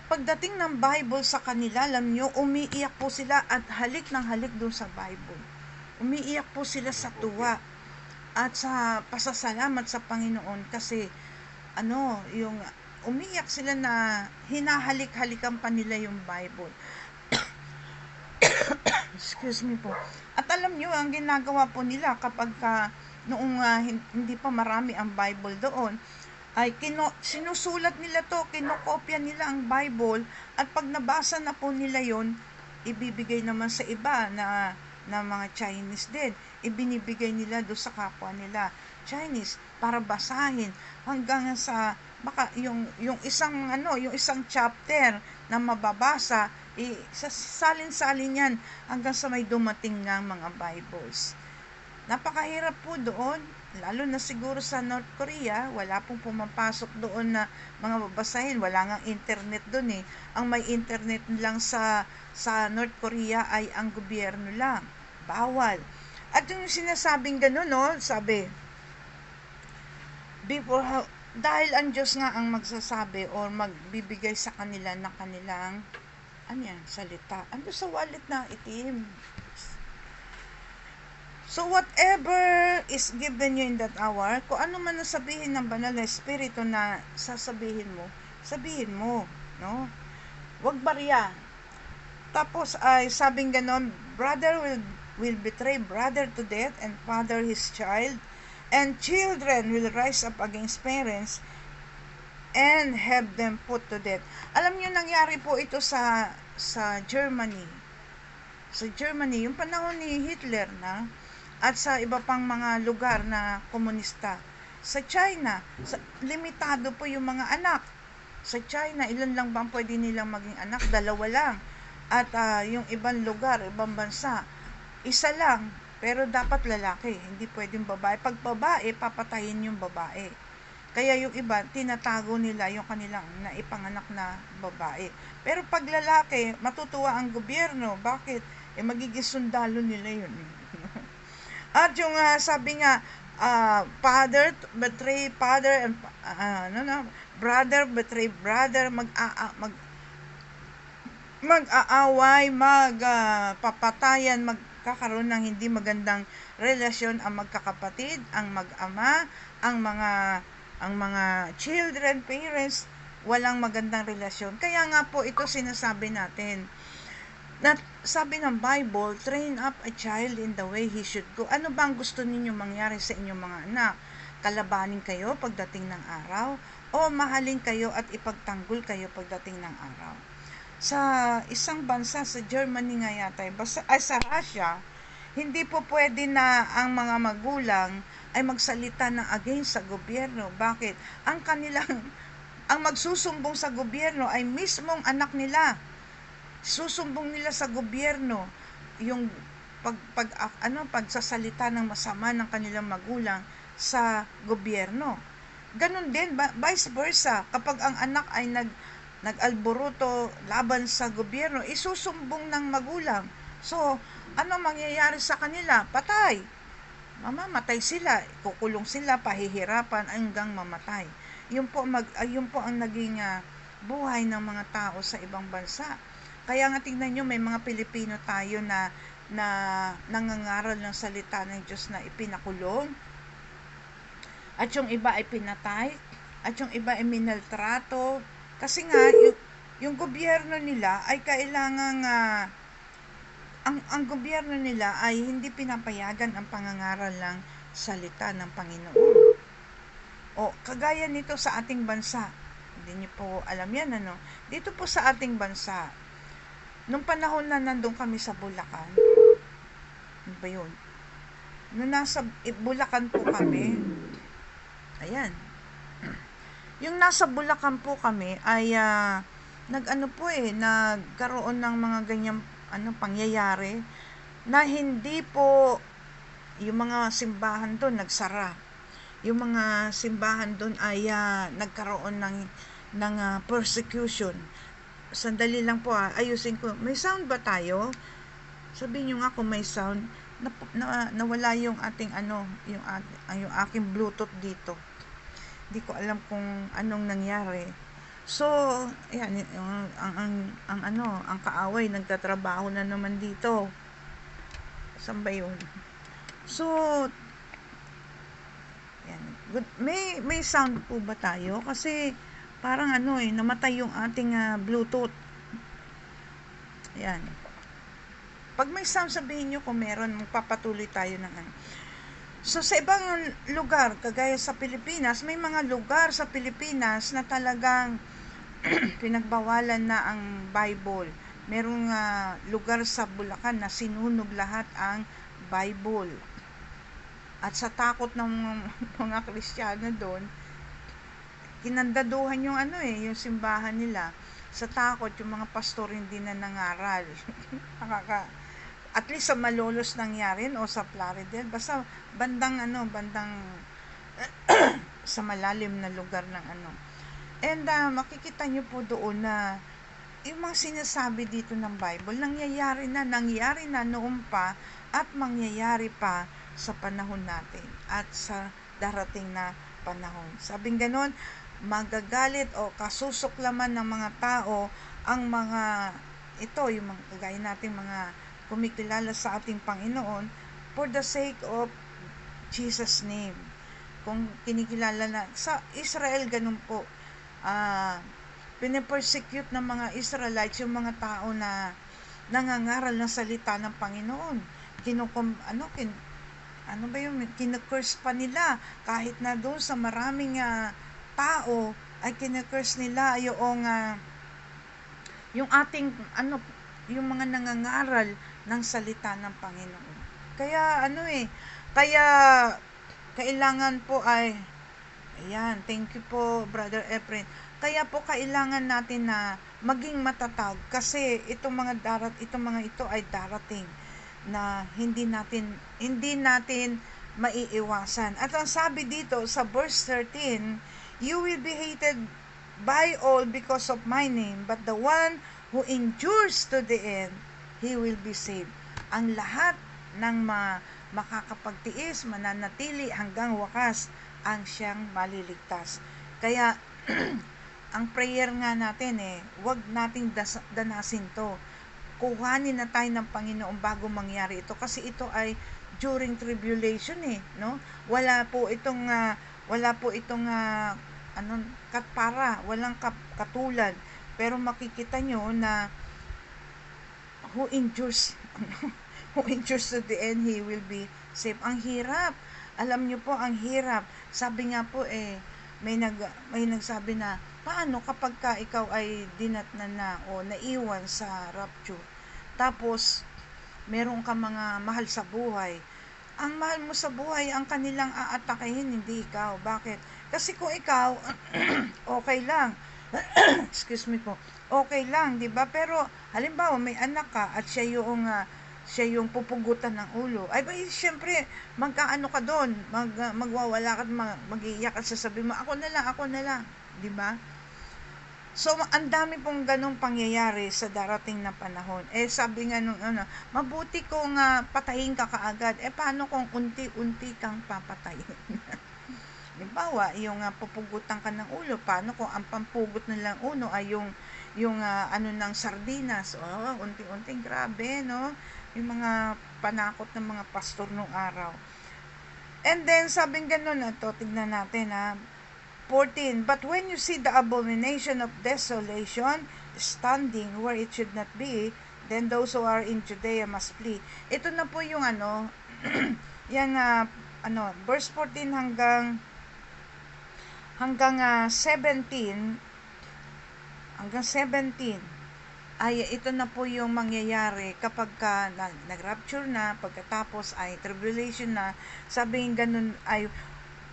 Speaker 2: pagdating ng Bible sa kanila, alam niyo, umiiyak po sila at halik ng halik doon sa Bible. Umiiyak po sila sa tuwa at sa pasasalamat sa Panginoon, kasi yung umiiyak sila na hinahalik-halikan pa nila yung Bible. Excuse me po. At alam nyo, ang ginagawa po nila kapag noong hindi pa marami ang Bible doon, ay sinusulat nila to, kinokopya nila ang Bible, at pag nabasa na po nila yon, ibibigay naman sa iba na mga Chinese din. Ibinibigay nila do sa kapwa nila Chinese para basahin hanggang sa baka yung isang chapter na mababasa, salin-salin yan hanggang sa may dumating ng mga Bibles. Napakahirap po doon, lalo na siguro sa North Korea. Wala pong pumapasok doon na mga babasahin, wala nga internet doon Ang may internet lang sa North Korea ay ang gobyerno lang. Bawal. At yung sinasabing gano'n, sabi, dahil ang Diyos nga ang magsasabi o magbibigay sa kanila ng kanilang salita. Ando sa wallet na itim. So whatever is given you in that hour, kung ano man nasabihin ng banal na espiritu na sabihin mo, no? Huwag barya. Tapos ay sabing ganon, brother will betray brother to death, and father his child, and children will rise up against parents and have them put to death. Alam niyo, nangyari po ito sa Germany. Sa Germany, yung panahon ni Hitler na, at sa iba pang mga lugar na komunista. Sa China, limitado po yung mga anak. Sa China, ilan lang ba pwede nilang maging anak? 2 lang. At yung ibang lugar, ibang bansa, 1 lang. Pero dapat lalaki, hindi pwedeng babae. Pag babae, papatayin yung babae. Kaya yung iba, tinatago nila yung kanilang naipanganak na babae. Pero pag lalaki, matutuwa ang gobyerno. Bakit? Magiging sundalo nila yun. At yung sabi nga, father betray father, and brother betray brother, mag-aaway, papatayan, nagkakaroon ng hindi magandang relasyon ang magkakapatid, ang mag-ama, ang mga children, parents, walang magandang relasyon. Kaya nga po ito sinasabi natin. Na sabi ng Bible, train up a child in the way he should go. Ano bang gusto ninyo mangyari sa inyong mga anak? Kalabanin kayo pagdating ng araw? O mahalin kayo at ipagtanggol kayo pagdating ng araw? Sa isang bansa, sa Germany nga yata, sa Russia, hindi po pwede na ang mga magulang ay magsalita na against sa gobyerno. Bakit? Ang magsusumbong sa gobyerno ay mismong anak nila. Susumbong nila sa gobyerno yung pagsasalita ng masama ng kanilang magulang sa gobyerno. Ganun din, vice versa, kapag ang anak ay nag-alboroto laban sa gobyerno, isusumbong ng magulang. So, ano mangyayari sa kanila? Patay. Mamamatay sila, kukulong sila, pahihirapan hanggang mamatay. Yun po ang naging buhay ng mga tao sa ibang bansa. Kaya nga tingnan nyo, may mga Pilipino tayo na nangangaral ng salita ng Diyos na ipinakulong, at yung iba ay pinatay, at yung iba ay minaltrato. Kasi nga, yung gobyerno nila ay kailangang, ang gobyerno nila ay hindi pinapayagan ang pangangaral ng salita ng Panginoon. O, kagaya nito sa ating bansa, hindi niyo po alam yan, ano? Dito po sa ating bansa, nung panahon na nandun kami sa Bulacan, ano ba yun? Nung nasa Bulacan po kami, ayan, yung nasa Bulacan po kami ay nagkaroon ng mga ganyang pangyayari na hindi po yung mga simbahan doon nagsara. Yung mga simbahan doon ay nagkaroon ng persecution. Sandali lang po, ayusin ko. May sound ba tayo? Sabihin nyo nga kung may sound. Nawala yung ating yung aking Bluetooth dito. Hindi ko alam kung anong nangyari. So, ayan, ang kaaway nagtatrabaho na naman dito. Saan ba yun? So, ayan, may sound po ba tayo? Kasi parang namatay yung ating Bluetooth. Ayan. Pag may sound, sabihin nyo kung meron, magpapatuloy tayo ng So, sa ibang lugar, kagaya sa Pilipinas, may mga lugar sa Pilipinas na talagang pinagbawalan na ang Bible. Merong lugar sa Bulacan na sinunog lahat ang Bible. At sa takot ng mga Kristiyano doon, kinandaduhan yung yung simbahan nila. Sa takot, yung mga pastor hindi na nangaral. At least sa Malolos nangyari o sa Plaridel, basta bandang sa malalim na lugar ng And makikita nyo po doon na yung mga sinasabi dito ng Bible, nangyari na noon pa at mangyayari pa sa panahon natin at sa darating na panahon. Sabing ganon, magagalit o kasusuklaman ng mga tao ang mga yung mga kagaya nating mga kumikilala sa ating Panginoon for the sake of Jesus' name. Kung kinikilala na sa Israel, ganun po, pinipersecute ng mga Israelites yung mga tao na nangangaral ng salita ng Panginoon. Kinukurse pa nila kahit na doon sa maraming tao ay kinukurse nila yung ating yung mga nangangaral ng salita ng Panginoon. Kaya kaya kailangan po ayan, thank you po Brother Efren. Kaya po kailangan natin na maging matatag kasi itong mga ito ay darating na hindi natin maiiwasan. At ang sabi dito sa verse 13, you will be hated by all because of my name, but the one who endures to the end, he will be saved. Ang lahat ng makakapagtiis, mananatili hanggang wakas, ang siyang maliligtas. Kaya ang prayer nga natin wag nating danasin to. kuhanin na tayo ng Panginoon bago mangyari ito, kasi ito ay during tribulation no? Wala po itong katpara, walang katulad. Pero makikita nyo na who endures who endures to the end, he will be saved. Ang hirap. Alam nyo po, ang hirap. Sabi nga po may nagsabi na, paano kapag ka ikaw ay dinatnan na o naiwan sa rapture, tapos meron ka mga mahal sa buhay. Ang mahal mo sa buhay, ang kanilang aatakehin, hindi ikaw. Bakit? Kasi kung ikaw, okay lang. Excuse me po. Okay lang, 'di ba? Pero halimbawa may anak ka at siya yung pupugutan ng ulo. Ay ba, syempre, magkaano ka doon? Magwawala ka, mag-iiyak at sasabihin mo, ako na lang, 'di ba? So, ang dami pong ganong pangyayari sa darating na panahon. Sabi nga nung mabuti kung patayin ka kaagad. Paano kung unti-unti kang papatayin? Halimbawa, yung pupugutan ka ng ulo, paano kung ang pampugot nilang ulo ay yung ng sardinas? Unti-unti, grabe, no? Yung mga panakot ng mga pastor nung araw. And then, sabing ganun tignan natin 14, but when you see the abomination of desolation standing where it should not be, then those who are in Judea must flee. Ito na po yung yan verse 14 hanggang 17 ay ito na po yung mangyayari kapag nag-rapture na, pagkatapos ay tribulation na. Sabihin ganun ay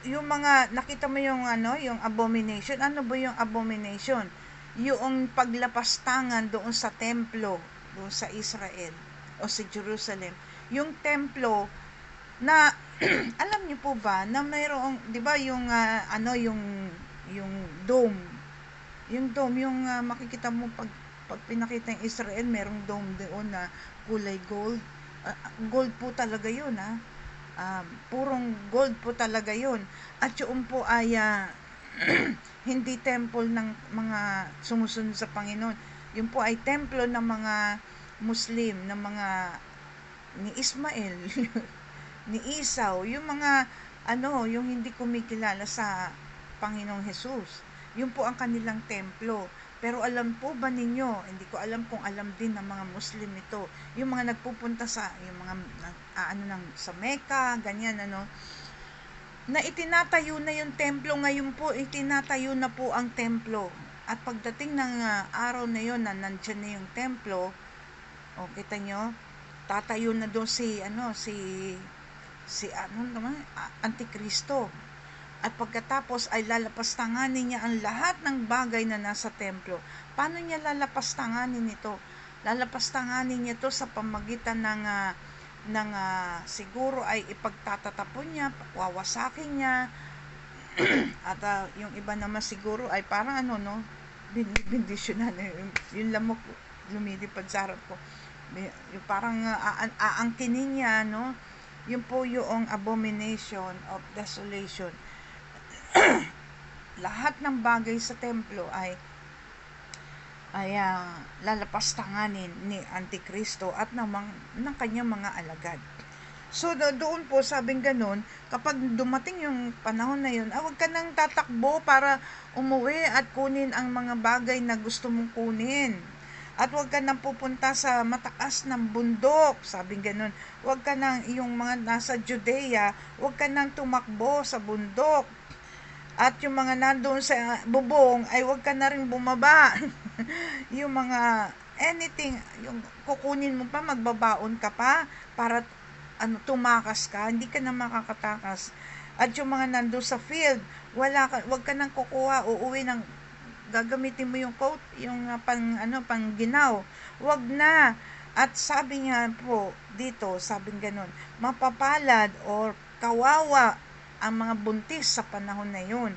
Speaker 2: yung mga nakita mo yung yung abomination. Ano ba yung abomination? Yung paglapastangan doon sa templo, doon sa Israel o sa Jerusalem. Yung templo na alam niyo po ba na mayroong, 'di ba, yung yung dome. Yung dome, yung makikita mo pag pinakita yung Israel, merong dome doon na kulay gold. Gold po talaga 'yun purong gold po talaga yun. At yun po ay hindi temple ng mga sumusunod sa Panginoon. Yun po ay templo ng mga Muslim, ng mga ni Ismael, ni Esau, yung mga yung hindi kumikilala sa Panginoong Jesus. Yun po ang kanilang templo. Pero alam po ba ninyo, hindi ko alam kung alam din ng mga Muslim ito, yung mga nagpupunta sa, yung mga sa Mecca, ganyan, na itinatayo na yung templo. Ngayon po, itinatayo na po ang templo. At pagdating ng araw na yun, na nandyan na yung templo, kita nyo, tatayo na doon Antikristo. At pagkatapos ay lalapastanganin niya ang lahat ng bagay na nasa templo. Paano niya lalapastanganin ito? Lalapastanganin niya ito sa pamagitan ng siguro ay ipagtatatapon niya, wawasakin niya, at yung iba naman siguro ay parang bindisyonan, yung lamok lumilipad sa harap ko. Yung parang aangkinin niya, yun po yung abomination of desolation. Lahat ng bagay sa templo ay lalapastanganin ni Antikristo at ng kanyang mga alagad. So doon po sabing ganun, kapag dumating yung panahon na yun, huwag ka nang tatakbo para umuwi at kunin ang mga bagay na gusto mong kunin. At huwag ka nang pupunta sa mataas ng bundok, sabing ganun. Huwag ka nang, yung mga nasa Judea, huwag ka nang tumakbo sa bundok. At yung mga nandoon sa bubong, ay huwag ka na rin bumaba. Yung mga anything, yung kukunin mo pa, magbabaon ka pa para tumakas ka, hindi ka na makakatakas. At yung mga nandoon sa field, huwag ka nang kukuha, uuwi ng gagamitin mo yung coat, yung pang ginaw. Huwag na. At sabi nga po dito, sabing ganun, mapapalad or kawawa ang mga buntis sa panahon na yun.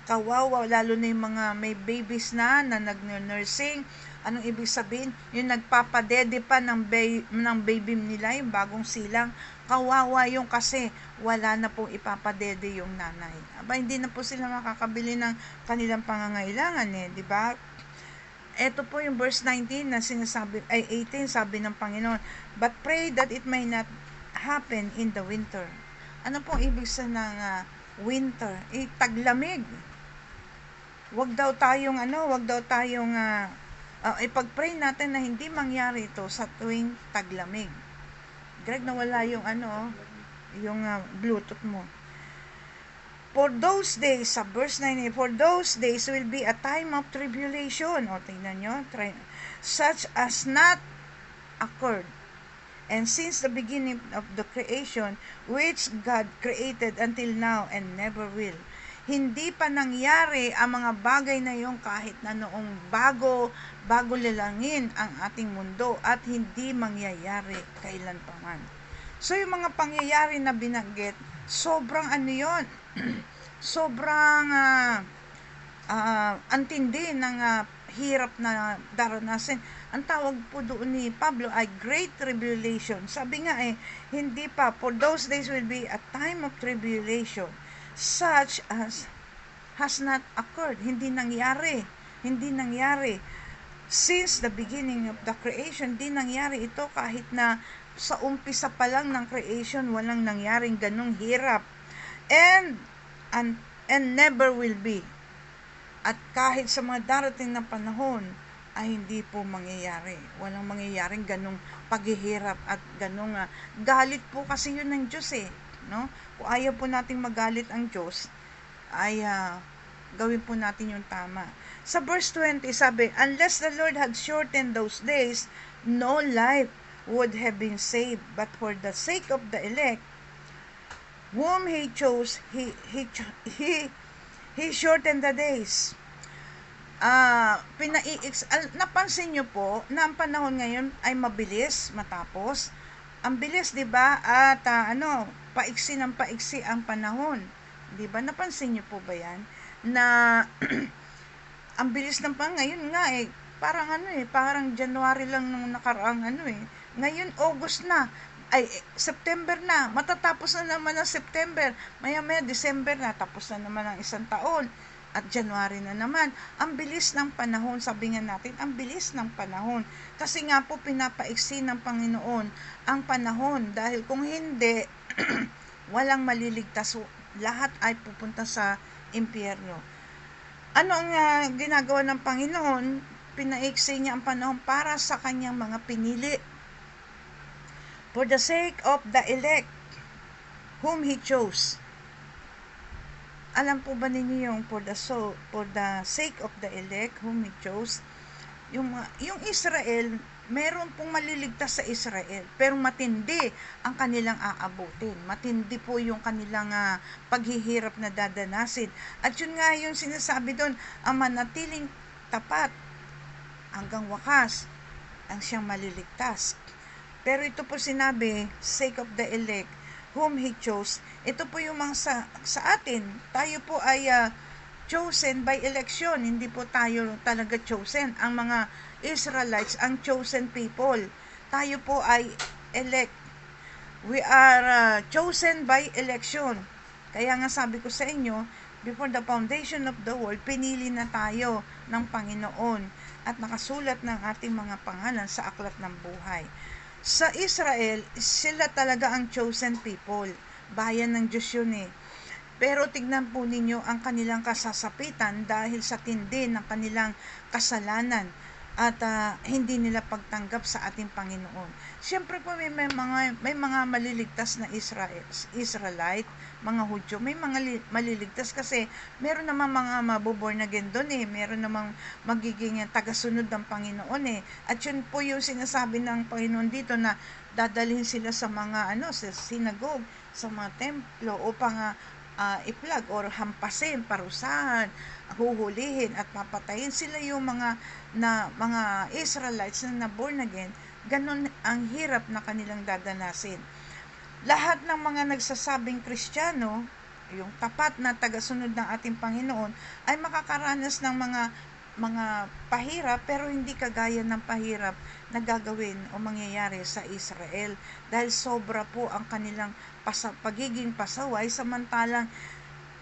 Speaker 2: Kawawa, lalo na yung mga may babies na nag-nursing. Anong ibig sabihin? Yung nagpapadede pa ng baby nila, yung bagong silang. Kawawa yung kasi wala na pong ipapadede yung nanay. Aba, hindi na po sila makakabili ng kanilang pangangailangan di ba? Ito po yung verse 19 na sinasabi, ay 18, sabi ng Panginoon, but pray that it may not happen in the winter. Ano po ibig sa ng winter? Taglamig. Wag daw tayong ipag-pray natin na hindi mangyari ito sa tuwing taglamig. Greg, nawala yung Bluetooth mo. For those days, sa verse 9, for those days will be a time of tribulation. O, tingnan nyo, such as not occurred. And since the beginning of the creation, which God created until now and never will. Hindi pa nangyari ang mga bagay na yung kahit na noong bago lalangin ang ating mundo at hindi mangyayari kailan pa man. So, yung mga pangyayari na binanggit, sobrang yon sobrang antindi ng hirap na daranasin. Ang tawag po doon ni Pablo ay great tribulation. Sabi nga hindi pa, for those days will be a time of tribulation such as has not occurred. Hindi nangyari since the beginning of the creation. Hindi nangyari ito kahit na sa umpisa pa lang ng creation, walang nangyaring ganung hirap. And never will be. At kahit sa mga darating na panahon ay hindi po mangyayari. Walang mangyayaring ganung paghihirap at ganung galit po kasi yun ng Diyos no? Kung ayaw po nating magalit ang Diyos, ay gawin po natin yung tama. Sa verse 20 sabi, unless the Lord had shortened those days, no life would have been saved, but for the sake of the elect, whom He chose, He shortened the days. Napansin nyo po na ang panahon ngayon ay mabilis matapos. Ang bilis, di ba? At paiksi ng paiksi ang panahon. Di ba? Napansin nyo po ba yan? Na ang bilis ng ngayon nga parang parang January lang nung nakaraang Ngayon August na. September na, matatapos na naman ang September, maya-maya December na, tapos na naman ang isang taon, at January na naman. Ang bilis ng panahon, sabi nga natin, ang bilis ng panahon. Kasi nga po, pinapaiksi ng Panginoon ang panahon, dahil kung hindi, walang maliligtas, lahat ay pupunta sa impyerno. Ano ang ginagawa ng Panginoon? Pinaiksi niya ang panahon para sa kanyang mga pinili. For the sake of the elect, whom He chose. Alam po ba ninyo yung for the sake of the elect, whom He chose? Yung Israel, meron pong maliligtas sa Israel, pero matindi ang kanilang aabutin. Matindi po yung kanilang paghihirap na dadanasin. At yun nga yung sinasabi doon, ang manatiling tapat hanggang wakas ang siyang maliligtas. Pero ito po sinabi, sake of the elect, whom He chose. Ito po yung mga sa atin. Tayo po ay chosen by election. Hindi po tayo talaga chosen. Ang mga Israelites, ang chosen people. Tayo po ay elect. We are chosen by election. Kaya nga sabi ko sa inyo, before the foundation of the world, pinili na tayo ng Panginoon at nakasulat ng ating mga pangalan sa aklat ng buhay. Sa Israel, sila talaga ang chosen people. Bayan ng Diyos yun Pero tignan po ninyo ang kanilang kasasapitan dahil sa tindi ng kanilang kasalanan at hindi nila pagtanggap sa ating Panginoon. Siyempre po may mga maliligtas na Israelite, mga Hudyo, may mga maliligtas kasi meron namang mga maboborn again doon meron namang magiging tagasunod ng Panginoon At yun po yung sinasabi ng Panginoon dito na dadalhin sila sa mga sa synagogue, sa mga templo upang i-flag or hampasin, parusahan, huhulihin at papatayin sila yung mga Israelites na born again. Ganon ang hirap na kanilang dadanasin. Lahat ng mga nagsasabing Kristiyano, yung tapat na tagasunod ng ating Panginoon, ay makakaranas ng mga pahirap, pero hindi kagaya ng pahirap na gagawin o mangyayari sa Israel dahil sobra po ang kanilang pagiging pasaway, samantalang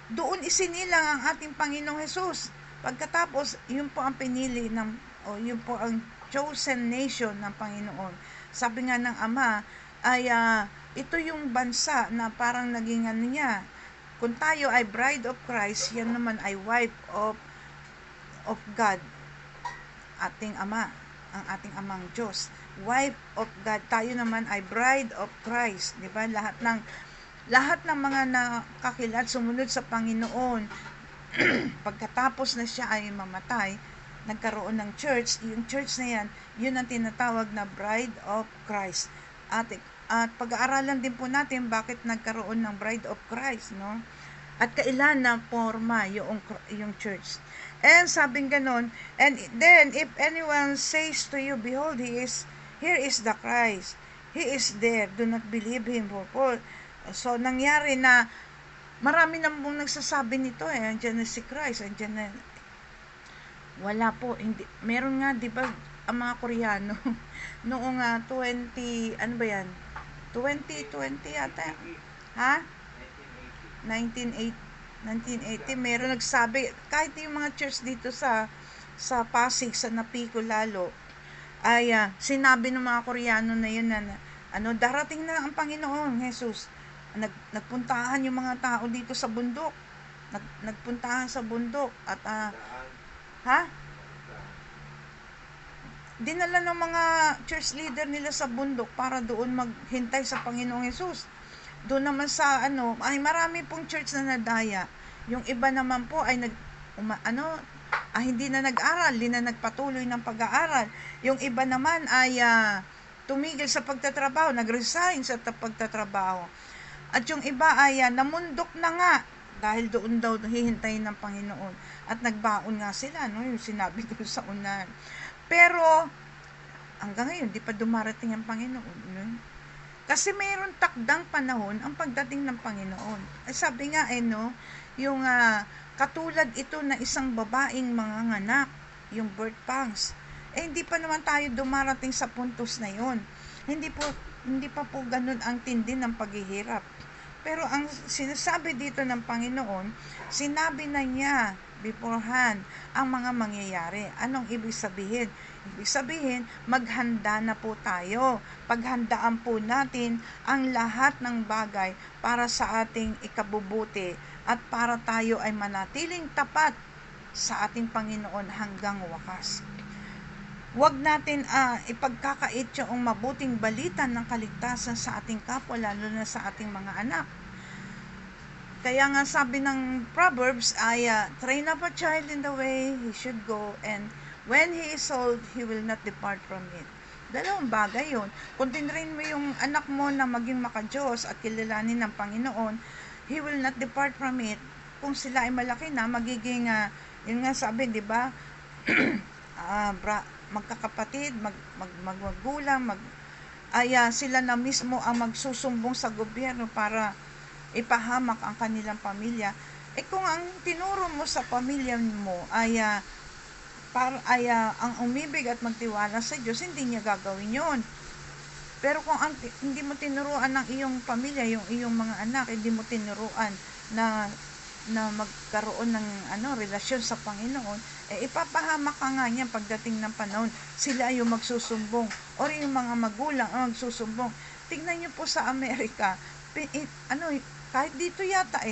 Speaker 2: doon isinilang ang ating Panginoong Hesus. Pagkatapos, yun po ang pinili ng o yun po ang chosen nation ng Panginoon. Sabi nga ng Ama ay ito yung bansa na parang naging ano niya. Kung tayo ay bride of Christ, yan naman ay wife of God, ating Ama, ang ating Amang Diyos. Wife of God, tayo naman ay bride of Christ, di ba? Lahat ng mga nakakilat sumunod sa Panginoon pagkatapos na siya ay mamatay, nagkaroon ng church. Yung church na yan, yun ang tinatawag na bride of Christ. At pag-aaralan din po natin bakit nagkaroon ng bride of Christ, no? At kailan na forma yung church. And sabing ganon, and then if anyone says to you, behold, here is the Christ, he is there, do not believe him. So nangyari na marami na pong nagsasabi nito andyan na si Christ, andyan na. Wala po, hindi. Meron nga, di ba, ang mga Koreano, noong 20, ano ba yan? 2020 yata. Ha? 1980, meron nagsabi, kahit yung mga church dito sa Pasig, sa Napico lalo, ay sinabi ng mga Koreano na yun na, darating na ang Panginoon Jesus. Nagpuntahan yung mga tao dito sa bundok. Nagpuntahan sa bundok at dinala ng mga church leader nila sa bundok para doon maghintay sa Panginoong Jesus. Doon naman sa ay marami pong church na nadaya. Yung iba naman po ay hindi na nag-aral, hindi na nagpatuloy ng pag-aaral. Yung iba naman ay tumigil sa pagtatrabaho, nag-resign sa pagtatrabaho. At yung iba ay namundok na nga dahil doon daw hihintayin ng Panginoon. At nagbaon nga sila, no, yung sinabi doon sa unahan. Pero hanggang ngayon, di pa dumarating ang Panginoon. No? Kasi mayroon takdang panahon ang pagdating ng Panginoon. Sabi nga yung katulad ito na isang babaeng manganganak, yung birth pangs. Hindi pa naman tayo dumarating sa puntos na yon. Hindi pa po ganun ang tindi ng paghihirap. Pero ang sinasabi dito ng Panginoon, sinabi na niya beforehand ang mga mangyayari. Anong ibig sabihin? Ibig sabihin, maghanda na po tayo. Paghandaan po natin ang lahat ng bagay para sa ating ikabubuti at para tayo ay manatiling tapat sa ating Panginoon hanggang wakas. Huwag natin ipagkakait yung mabuting balita ng kaligtasan sa ating kapwa, lalo na sa ating mga anak. Kaya nga sabi ng Proverbs ay, train up a child in the way he should go, and when he is old, he will not depart from it. Dalawang bagay yun. Kung tinrain mo yung anak mo na maging makadiyos at kilalanin ng Panginoon, he will not depart from it. Kung sila ay malaki na, magiging, yun nga sabi, di ba, magkakapatid, magmagulang, sila na mismo ang magsusumbong sa gobyerno para ipahamak ang kanilang pamilya. Kung ang tinuro mo sa pamilya mo ay ang umibig at magtiwala sa Diyos, hindi niya gagawin yon. Pero kung hindi mo tinuruan ng iyong pamilya, yung iyong mga anak, hindi mo tinuruan na magkaroon ng relasyon sa Panginoon, ipapahamak ka nga niya pagdating ng panahon. Sila yung magsusumbong or yung mga magulang ang magsusumbong. Tignan niyo po sa Amerika, kahit dito yata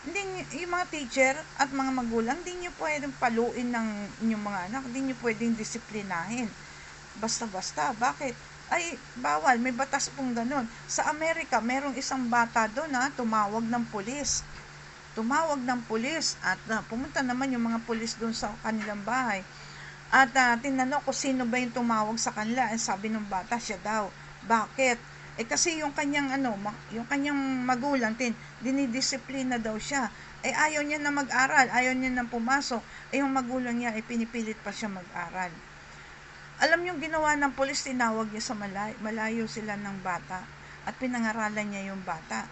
Speaker 2: hindi yung mga teacher at mga magulang, hindi niyo pwedeng paluin ng inyong mga anak, hindi niyo pwedeng disiplinahin. Basta-basta. Bakit? Bawal. May batas pong ganun. Sa Amerika, merong isang bata doon tumawag ng pulis. At pumunta naman yung mga pulis doon sa kanilang bahay. At tinanong ko sino ba yung tumawag sa kanila. Sabi ng bata, siya daw. Bakit? Kasi yung kanyang magulang dinidisiplina daw siya. Ayaw niya na mag-aral, ayaw niya na pumasok. Yung magulang niya pinipilit pa siya mag-aral. Alam yung ginawa ng pulis, tinawag niya sa malayo sila ng bata at pinangaralan niya yung bata.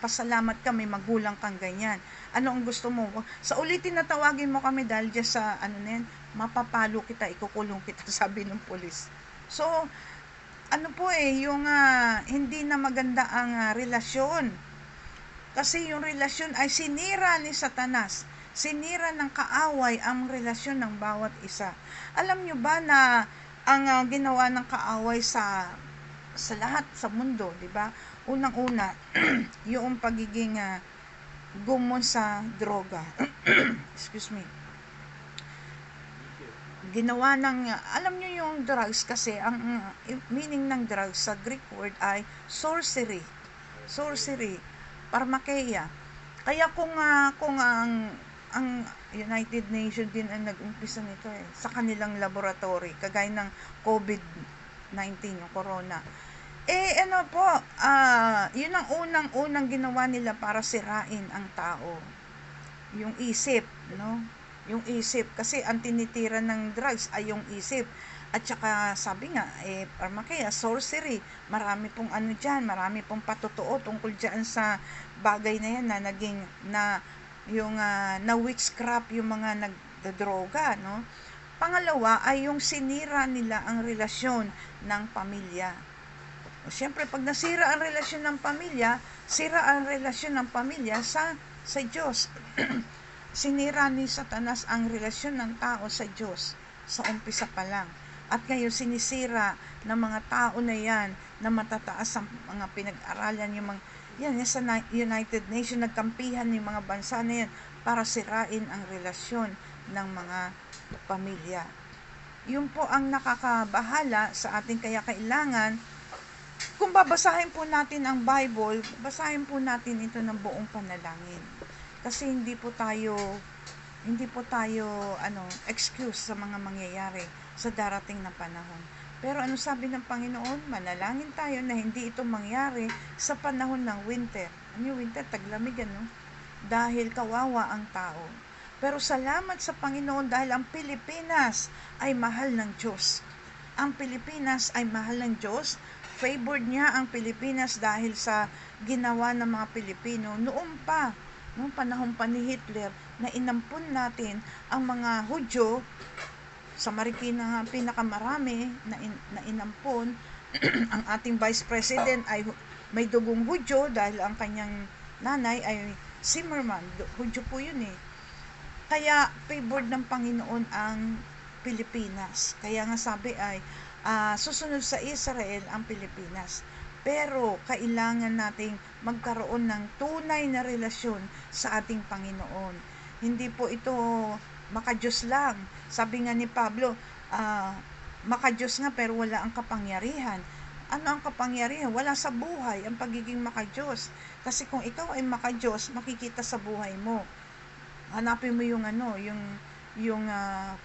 Speaker 2: Pasalamat ka, may magulang kang ganyan. Ano ang gusto mo? Sa ulitin na tawagin mo kami dahil dyan sa mapapalo kita, ikukulong kita, sabi ng pulis. So, yung hindi na maganda ang relasyon. Kasi yung relasyon ay sinira ni Satanas. sinira ng kaaway ang relasyon ng bawat isa. Alam nyo ba na ang ginawa ng kaaway sa lahat sa mundo, di ba? Unang-una, yung pagiging gumon sa droga. Excuse me. Ginawa ng, alam nyo yung drugs kasi, ang meaning ng drugs sa Greek word ay sorcery, pharmakeia. Kaya kung ang United Nations din ang nag-umpisa nito sa kanilang laboratory, kagaya ng COVID-19, yung corona. Yun ang unang ginawa nila para sirain ang tao. Yung isip, no? Yung isip, kasi ang tinitira ng drugs ay yung isip. At saka sabi nga, pharmakeia, sorcery, marami pong dyan, marami pong patotoo tungkol dyan sa bagay na yan na naging, na witchcraft yung mga nagdodroga, no? Pangalawa ay yung sinira nila ang relasyon ng pamilya. Siyempre, pag nasira ang relasyon ng pamilya, sira ang relasyon ng pamilya sa Diyos. Sinira ni Satanas ang relasyon ng tao sa Diyos sa umpisa pa lang. At ngayon sinisira ng mga tao na yan na matataas ang mga pinag-aralan, yung mga yan sa United Nations, nagkampihan yung mga bansa na yan para sirain ang relasyon ng mga pamilya. Yun po ang nakakabahala sa ating, kaya kailangan, kung babasahin po natin ang Bible, basahin po natin ito ng buong panalangin. Kasi hindi po tayo excuse sa mga mangyayari sa darating na panahon. Pero ano sabi ng Panginoon? Manalangin tayo na hindi ito mangyari sa panahon ng winter. Ano yung winter? Taglamig, ano? Dahil kawawa ang tao. Pero salamat sa Panginoon dahil ang Pilipinas ay mahal ng Diyos. Ang Pilipinas ay mahal ng Diyos. Favored niya ang Pilipinas dahil sa ginawa ng mga Pilipino noong panahon pa ni Hitler, na inampun natin ang mga Hudyo sa Marikina, pinakamarami na inampun. Ang ating Vice President ay may dugong Hudyo dahil ang kanyang nanay ay Zimmerman, Hudyo po yun Kaya favored ng Panginoon ang Pilipinas. Kaya nga sabi ay susunod sa Israel ang Pilipinas. Pero kailangan nating magkaroon ng tunay na relasyon sa ating Panginoon. Hindi po ito makadiyos lang. Sabi nga ni Pablo, makadiyos nga pero wala ang kapangyarihan. Ano ang kapangyarihan? Wala sa buhay ang pagiging makadiyos. Kasi kung ikaw ay makadiyos, makikita sa buhay mo. Hanapin mo yung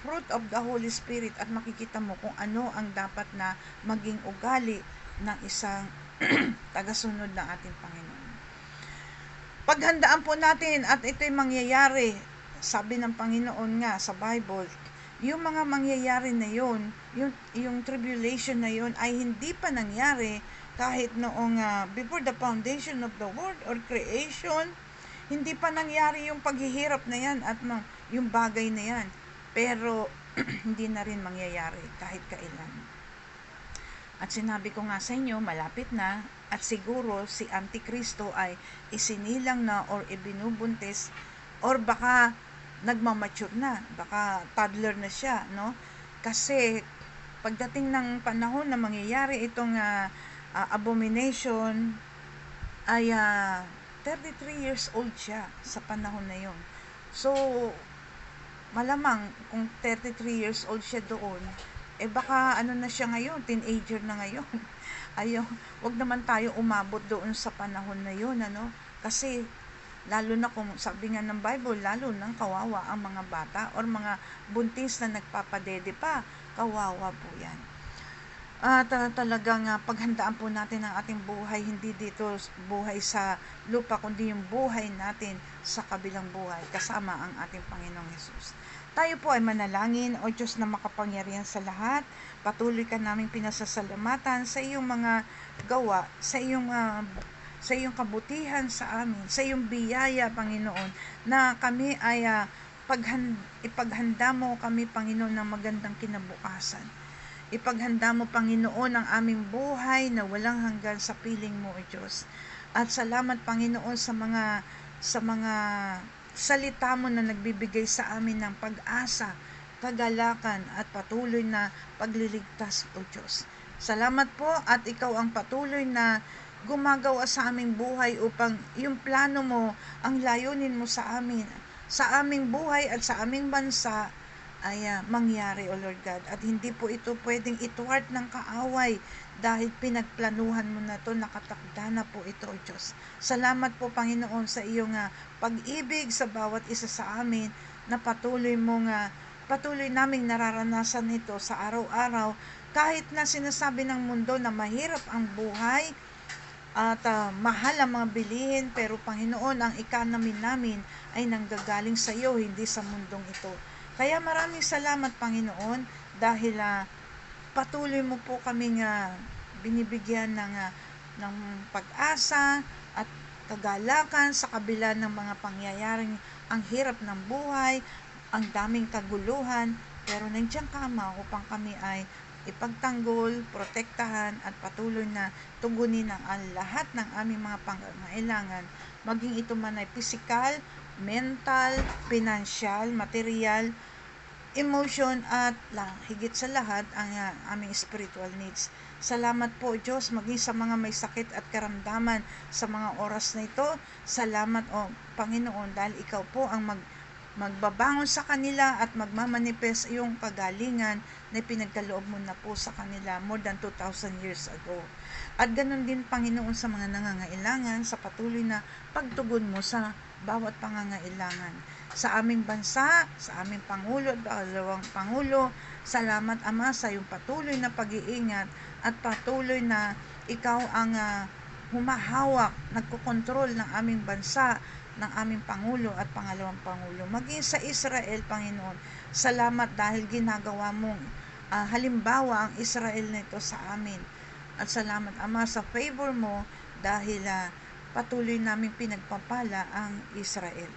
Speaker 2: fruit of the Holy Spirit at makikita mo kung ano ang dapat na maging ugali ng isang tagasunod ng ating Panginoon. Paghandaan po natin at ito'y mangyayari, sabi ng Panginoon nga sa Bible, yung mga mangyayari na yun, yung tribulation na yun ay hindi pa nangyari kahit noong before the foundation of the world or creation, hindi pa nangyari yung paghihirap na yan at yung bagay na yan. Pero hindi na rin mangyayari kahit kailan. At sinabi ko nga sa inyo, malapit na, at siguro si Antikristo ay isinilang na or ibinubuntis or baka nagmamature na, baka toddler na siya, no? Kasi pagdating ng panahon na mangyayari itong abomination ay 33 years old siya sa panahon na yon. So malamang kung 33 years old siya doon, baka na siya ngayon, teenager na ngayon. Wag naman tayo umabot doon sa panahon na yun, kasi lalo na kung sabi nga ng Bible, lalo nang kawawa ang mga bata or mga buntis na nagpapadede pa, kawawa po yan. At talagang paghandaan po natin ang ating buhay, hindi dito buhay sa lupa, kundi yung buhay natin sa kabilang buhay, kasama ang ating Panginoong Hesus. Tayo po ay manalangin. O Diyos na makapangyarihan sa lahat, patuloy ka naming pinasasalamatan sa iyong mga gawa, sa iyong kabutihan sa amin, sa iyong biyaya, Panginoon, na kami ay ipaghanda mo kami, Panginoon, ng magandang kinabukasan. Ipaghanda mo, Panginoon, ang aming buhay na walang hanggan sa piling mo, O Diyos. At salamat, Panginoon, sa mga salita mo na nagbibigay sa amin ng pag-asa, kagalakan at patuloy na pagliligtas, O Diyos. Salamat po at ikaw ang patuloy na gumagawa sa aming buhay upang yung plano mo, ang layunin mo sa amin, sa aming buhay at sa aming bansa ay mangyari, O Lord God. At hindi po ito pwedeng ituwart ng kaaway dahil pinagplanuhan mo na ito, nakatakda na po ito, O Diyos. Salamat po, Panginoon, sa iyong pag-ibig sa bawat isa sa amin na patuloy naming nararanasan ito sa araw-araw, kahit na sinasabi ng mundo na mahirap ang buhay at mahal ang mga bilihin, pero Panginoon, ang economy namin ay nanggagaling sa iyo, hindi sa mundong ito. Kaya maraming salamat, Panginoon, dahil patuloy mo po kaming binibigyan ng pag-asa at kagalakan sa kabila ng mga pangyayaring ang hirap ng buhay, ang daming kaguluhan, pero nandiyan ka, Ama, upang kami ay ipagtanggol, protektahan at patuloy na tugunin ang lahat ng aming mga pangangailangan, maging ito man ay physical, mental, financial, material, emotion at higit sa lahat ang aming spiritual needs. Salamat po, Diyos, maging sa mga may sakit at karamdaman sa mga oras na ito. Salamat, O Panginoon, dahil ikaw po ang magbabangon sa kanila at magmamanifest yung kagalingan na pinagkaloob mo na po sa kanila more than 2,000 years ago. At ganun din, Panginoon, sa mga nangangailangan, sa patuloy na pagtugon mo sa bawat pangangailangan. Sa aming bansa, sa aming Pangulo at dalawang Pangulo, salamat, Ama, sa iyong patuloy na pag-iingat at patuloy na ikaw ang humahawak, nagkokontrol ng aming bansa, ng aming Pangulo at pangalawang Pangulo. Maging sa Israel, Panginoon, salamat dahil ginagawa mong halimbawa ang Israel nito sa amin. At salamat, Ama, sa favor mo dahil patuloy naming pinagpapala ang Israel.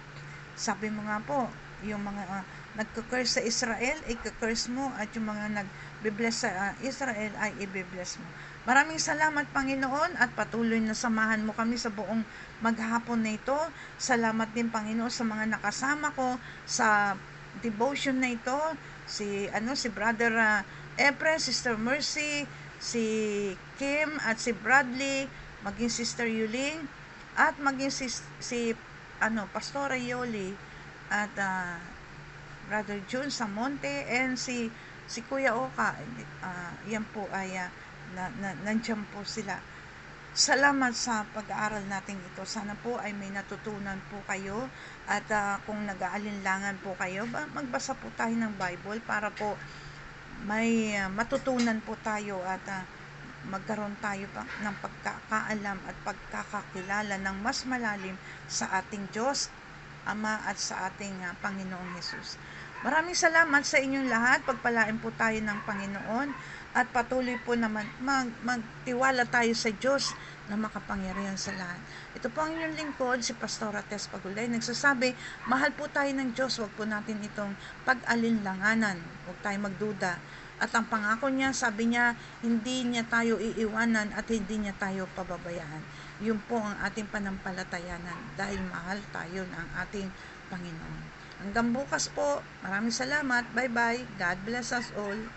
Speaker 2: Sabi mo nga po, yung mga nagka-curse sa Israel, i-curse mo, at yung mga nag-bless sa Israel ay i-bless mo. Maraming salamat, Panginoon, at patuloy na samahan mo kami sa buong maghapon na ito. Salamat din, Panginoon, sa mga nakasama ko sa devotion na ito, si Brother Efren, Sister Mercy, si Kim at si Bradley, maging Sister Yuling, at maging si Pastora Yoli at Brother June Samonte and si Kuya Oka. Yan po ay nandiyan po sila. Salamat sa pag-aaral natin ito. Sana po ay may natutunan po kayo at kung nag-aalinlangan po kayo, magbasa po tayo ng Bible para po may matutunan po tayo at magkaroon tayo pa ng pagkakaalam at pagkakakilala ng mas malalim sa ating Diyos, Ama, at sa ating Panginoong Hesus. Maraming salamat sa inyong lahat. Pagpalain po tayo ng Panginoon at patuloy po naman magtiwala tayo sa Diyos na makapangyarihan sa lahat. Ito po ang inyong lingkod, si Pastora Tess Pagulay, nagsasabi, mahal po tayo ng Diyos, huwag po natin itong pag-alinlanganan, huwag tayo magduda. At ang pangako niya, sabi niya, hindi niya tayo iiwanan at hindi niya tayo pababayaan. Yun po ang ating panampalatayanan dahil mahal tayo ng ating Panginoon. Hanggang bukas po. Maraming salamat. Bye-bye. God bless us all.